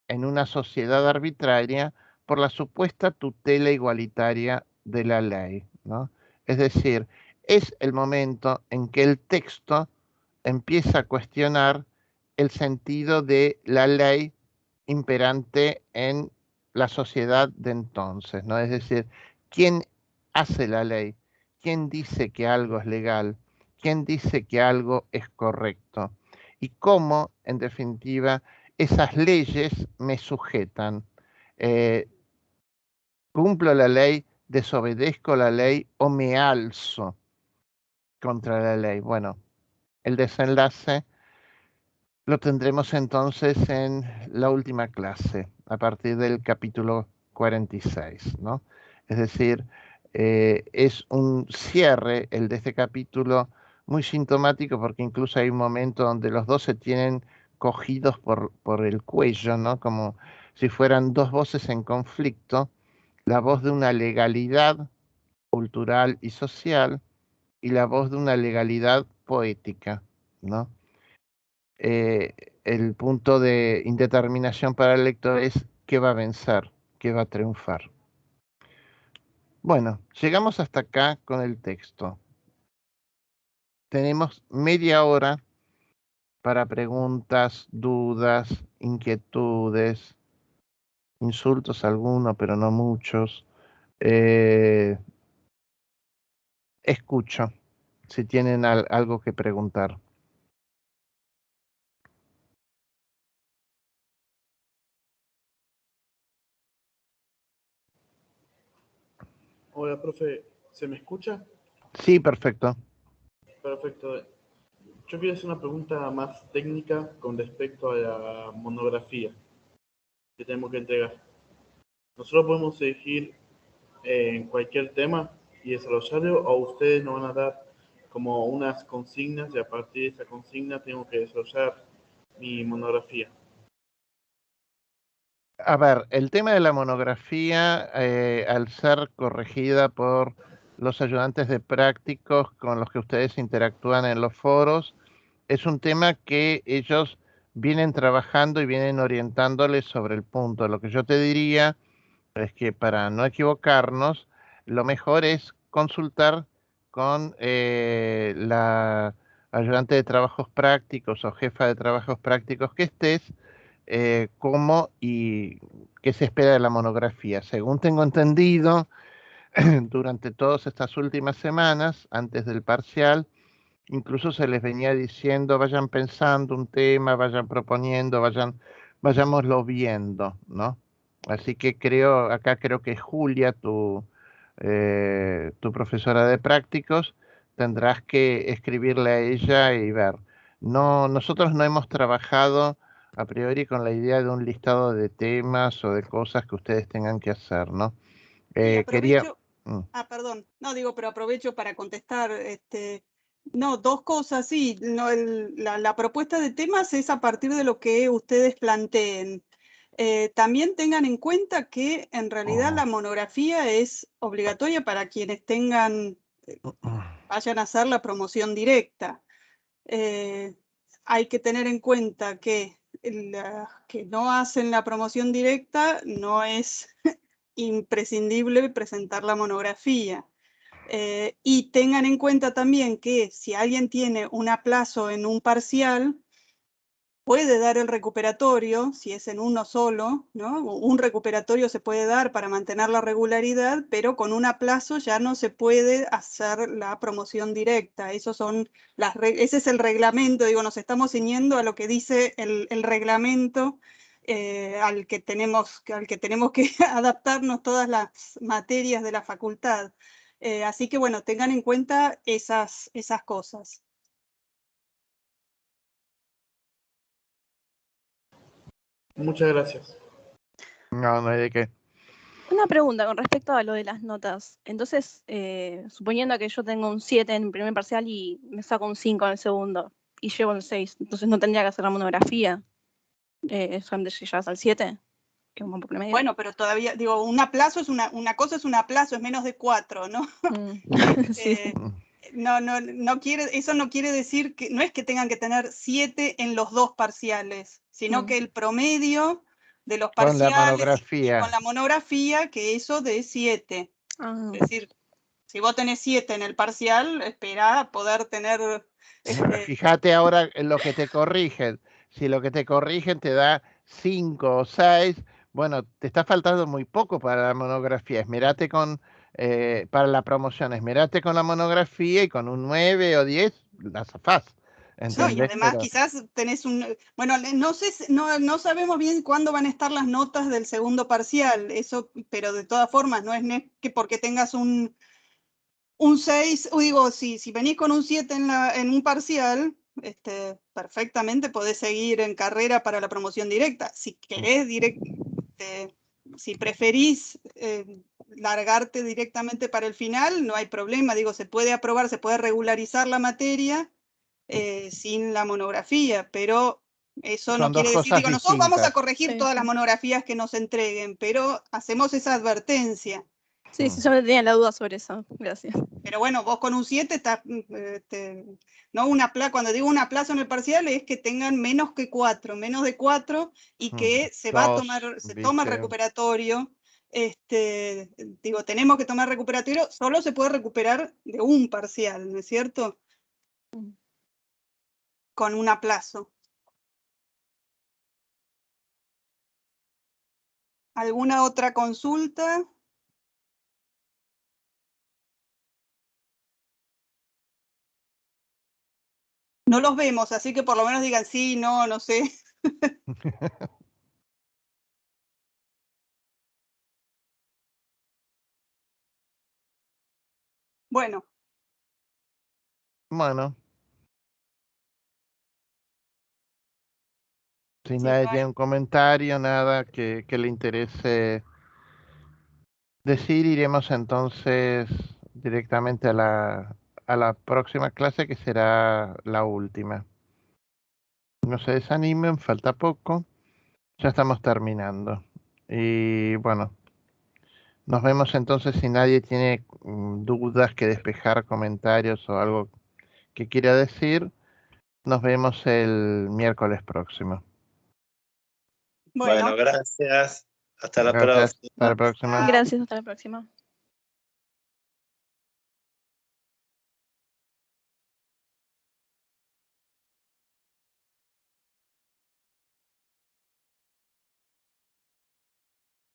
Speaker 1: en una sociedad arbitraria por la supuesta tutela igualitaria de la ley, ¿no? Es decir, es el momento en que el texto empieza a cuestionar el sentido de la ley imperante en la sociedad de entonces, ¿no? Es decir, ¿quién hace la ley? ¿Quién dice que algo es legal? ¿Quién dice que algo es correcto? Y cómo, en definitiva, esas leyes me sujetan. Eh, ¿Cumplo la ley, desobedezco la ley o me alzo contra la ley? Bueno, el desenlace lo tendremos entonces en la última clase, a partir del capítulo 46, ¿no? Es decir, es un cierre el de este capítulo muy sintomático porque incluso hay un momento donde los dos se tienen cogidos por el cuello, ¿no? Como si fueran dos voces en conflicto, la voz de una legalidad cultural y social y la voz de una legalidad poética, ¿no? eh, el punto de indeterminación para el lector es qué va a vencer, qué va a triunfar. Bueno, llegamos hasta acá con el texto. Tenemos media hora para preguntas, dudas, inquietudes, insultos algunos, pero no muchos. Eh, Escucho si tienen algo que preguntar.
Speaker 2: Hola, profe. ¿Se me escucha?
Speaker 1: Sí, perfecto.
Speaker 2: Perfecto. Yo quiero hacer una pregunta más técnica con respecto a la monografía que tenemos que entregar. Nosotros podemos elegir en cualquier tema y desarrollarlo, o ustedes nos van a dar como unas consignas y a partir de esa consigna tengo que desarrollar mi monografía.
Speaker 1: A ver, el tema de la monografía, al ser corregida por los ayudantes de prácticos con los que ustedes interactúan en los foros, es un tema que ellos vienen trabajando y vienen orientándoles sobre el punto. Lo que yo te diría es que para no equivocarnos, lo mejor es consultar con la ayudante de trabajos prácticos o jefa de trabajos prácticos que estés, cómo y qué se espera de la monografía. Según tengo entendido, durante todas estas últimas semanas, antes del parcial, incluso se les venía diciendo, vayan pensando un tema, vayan proponiendo, vayámoslo viendo, ¿no? Así que acá creo que Julia, tu profesora de prácticos, tendrás que escribirle a ella y ver. No, nosotros no hemos trabajado a priori con la idea de un listado de temas o de cosas que ustedes tengan que hacer, ¿no?
Speaker 3: Y
Speaker 1: Quería...
Speaker 3: aprovecho, perdón, no digo, pero aprovecho para contestar, no, dos cosas, sí, no, la propuesta de temas es a partir de lo que ustedes planteen. También tengan en cuenta que en realidad la monografía es obligatoria para quienes vayan a hacer la promoción directa. Hay que tener en cuenta que que no hacen la promoción directa no es imprescindible presentar la monografía. Y tengan en cuenta también que si alguien tiene un aplazo en un parcial, puede dar el recuperatorio, si es en uno solo, ¿no? Un recuperatorio se puede dar para mantener la regularidad, pero con un aplazo ya no se puede hacer la promoción directa. Ese es el reglamento, digo, nos estamos ciñendo a lo que dice el reglamento al que tenemos que adaptarnos todas las materias de la facultad. Así que, bueno, tengan en cuenta esas cosas.
Speaker 2: Muchas gracias.
Speaker 1: No, no hay de qué.
Speaker 4: Una pregunta con respecto a lo de las notas. Entonces, suponiendo que yo tengo un 7 en el primer parcial y me saco un 5 en el segundo y llevo el 6, entonces no tendría que hacer la monografía, solamente si llegas al 7, que es un poco promedio.
Speaker 3: Bueno, pero todavía, digo, un aplazo es una cosa, es un aplazo, es menos de 4, ¿no?
Speaker 4: Sí.
Speaker 3: Eso no quiere decir que, no es que tengan que tener 7 en los dos parciales, sino que el promedio de los
Speaker 1: Con la
Speaker 3: parciales
Speaker 1: monografía.
Speaker 3: y con la monografía, que eso de 7. Es decir, si vos tenés 7 en el parcial, espera poder tener...
Speaker 1: Fíjate ahora en lo que te corrigen. Si lo que te corrigen te da 5 o 6, bueno, te está faltando muy poco para la monografía. Esmerate para la promoción, esmerate con la monografía y con un 9 o 10 la zafás.
Speaker 3: No, y además quizás tenés bueno, no sé, no sabemos bien cuándo van a estar las notas del segundo parcial, eso, pero de todas formas, no es que porque tengas un 6, digo, si venís con un 7 en un parcial, perfectamente podés seguir en carrera para la promoción directa. Si querés si preferís largarte directamente para el final, no hay problema, digo, se puede aprobar, se puede regularizar la materia sin la monografía, pero eso no quiere decir, digo, nosotros vamos a corregir todas las monografías que nos entreguen, pero hacemos esa advertencia.
Speaker 4: Sí, yo me tenía la duda sobre eso, gracias.
Speaker 3: Pero bueno, vos con un 7 estás, no cuando digo un aplazo en el parcial es que tengan menos de 4 y que se toma el recuperatorio. Digo, tenemos que tomar recuperatorio, solo se puede recuperar de un parcial, ¿no es cierto? Con un aplazo. ¿Alguna otra consulta? No los vemos, así que por lo menos digan sí, no sé. Bueno,
Speaker 1: Bueno, si
Speaker 3: si
Speaker 1: nadie
Speaker 3: no hay-
Speaker 1: tiene un comentario, nada que le interese decir, iremos entonces directamente a la próxima clase, que será la última. No se desanimen, falta poco, ya estamos terminando. Y bueno, nos vemos entonces si nadie tiene dudas que despejar, comentarios o algo que quiera decir. Nos vemos el miércoles próximo.
Speaker 3: bueno.
Speaker 5: Bueno, gracias. Hasta la
Speaker 1: Gracias, hasta la
Speaker 5: próxima.
Speaker 1: próxima.
Speaker 4: Gracias, hasta la próxima.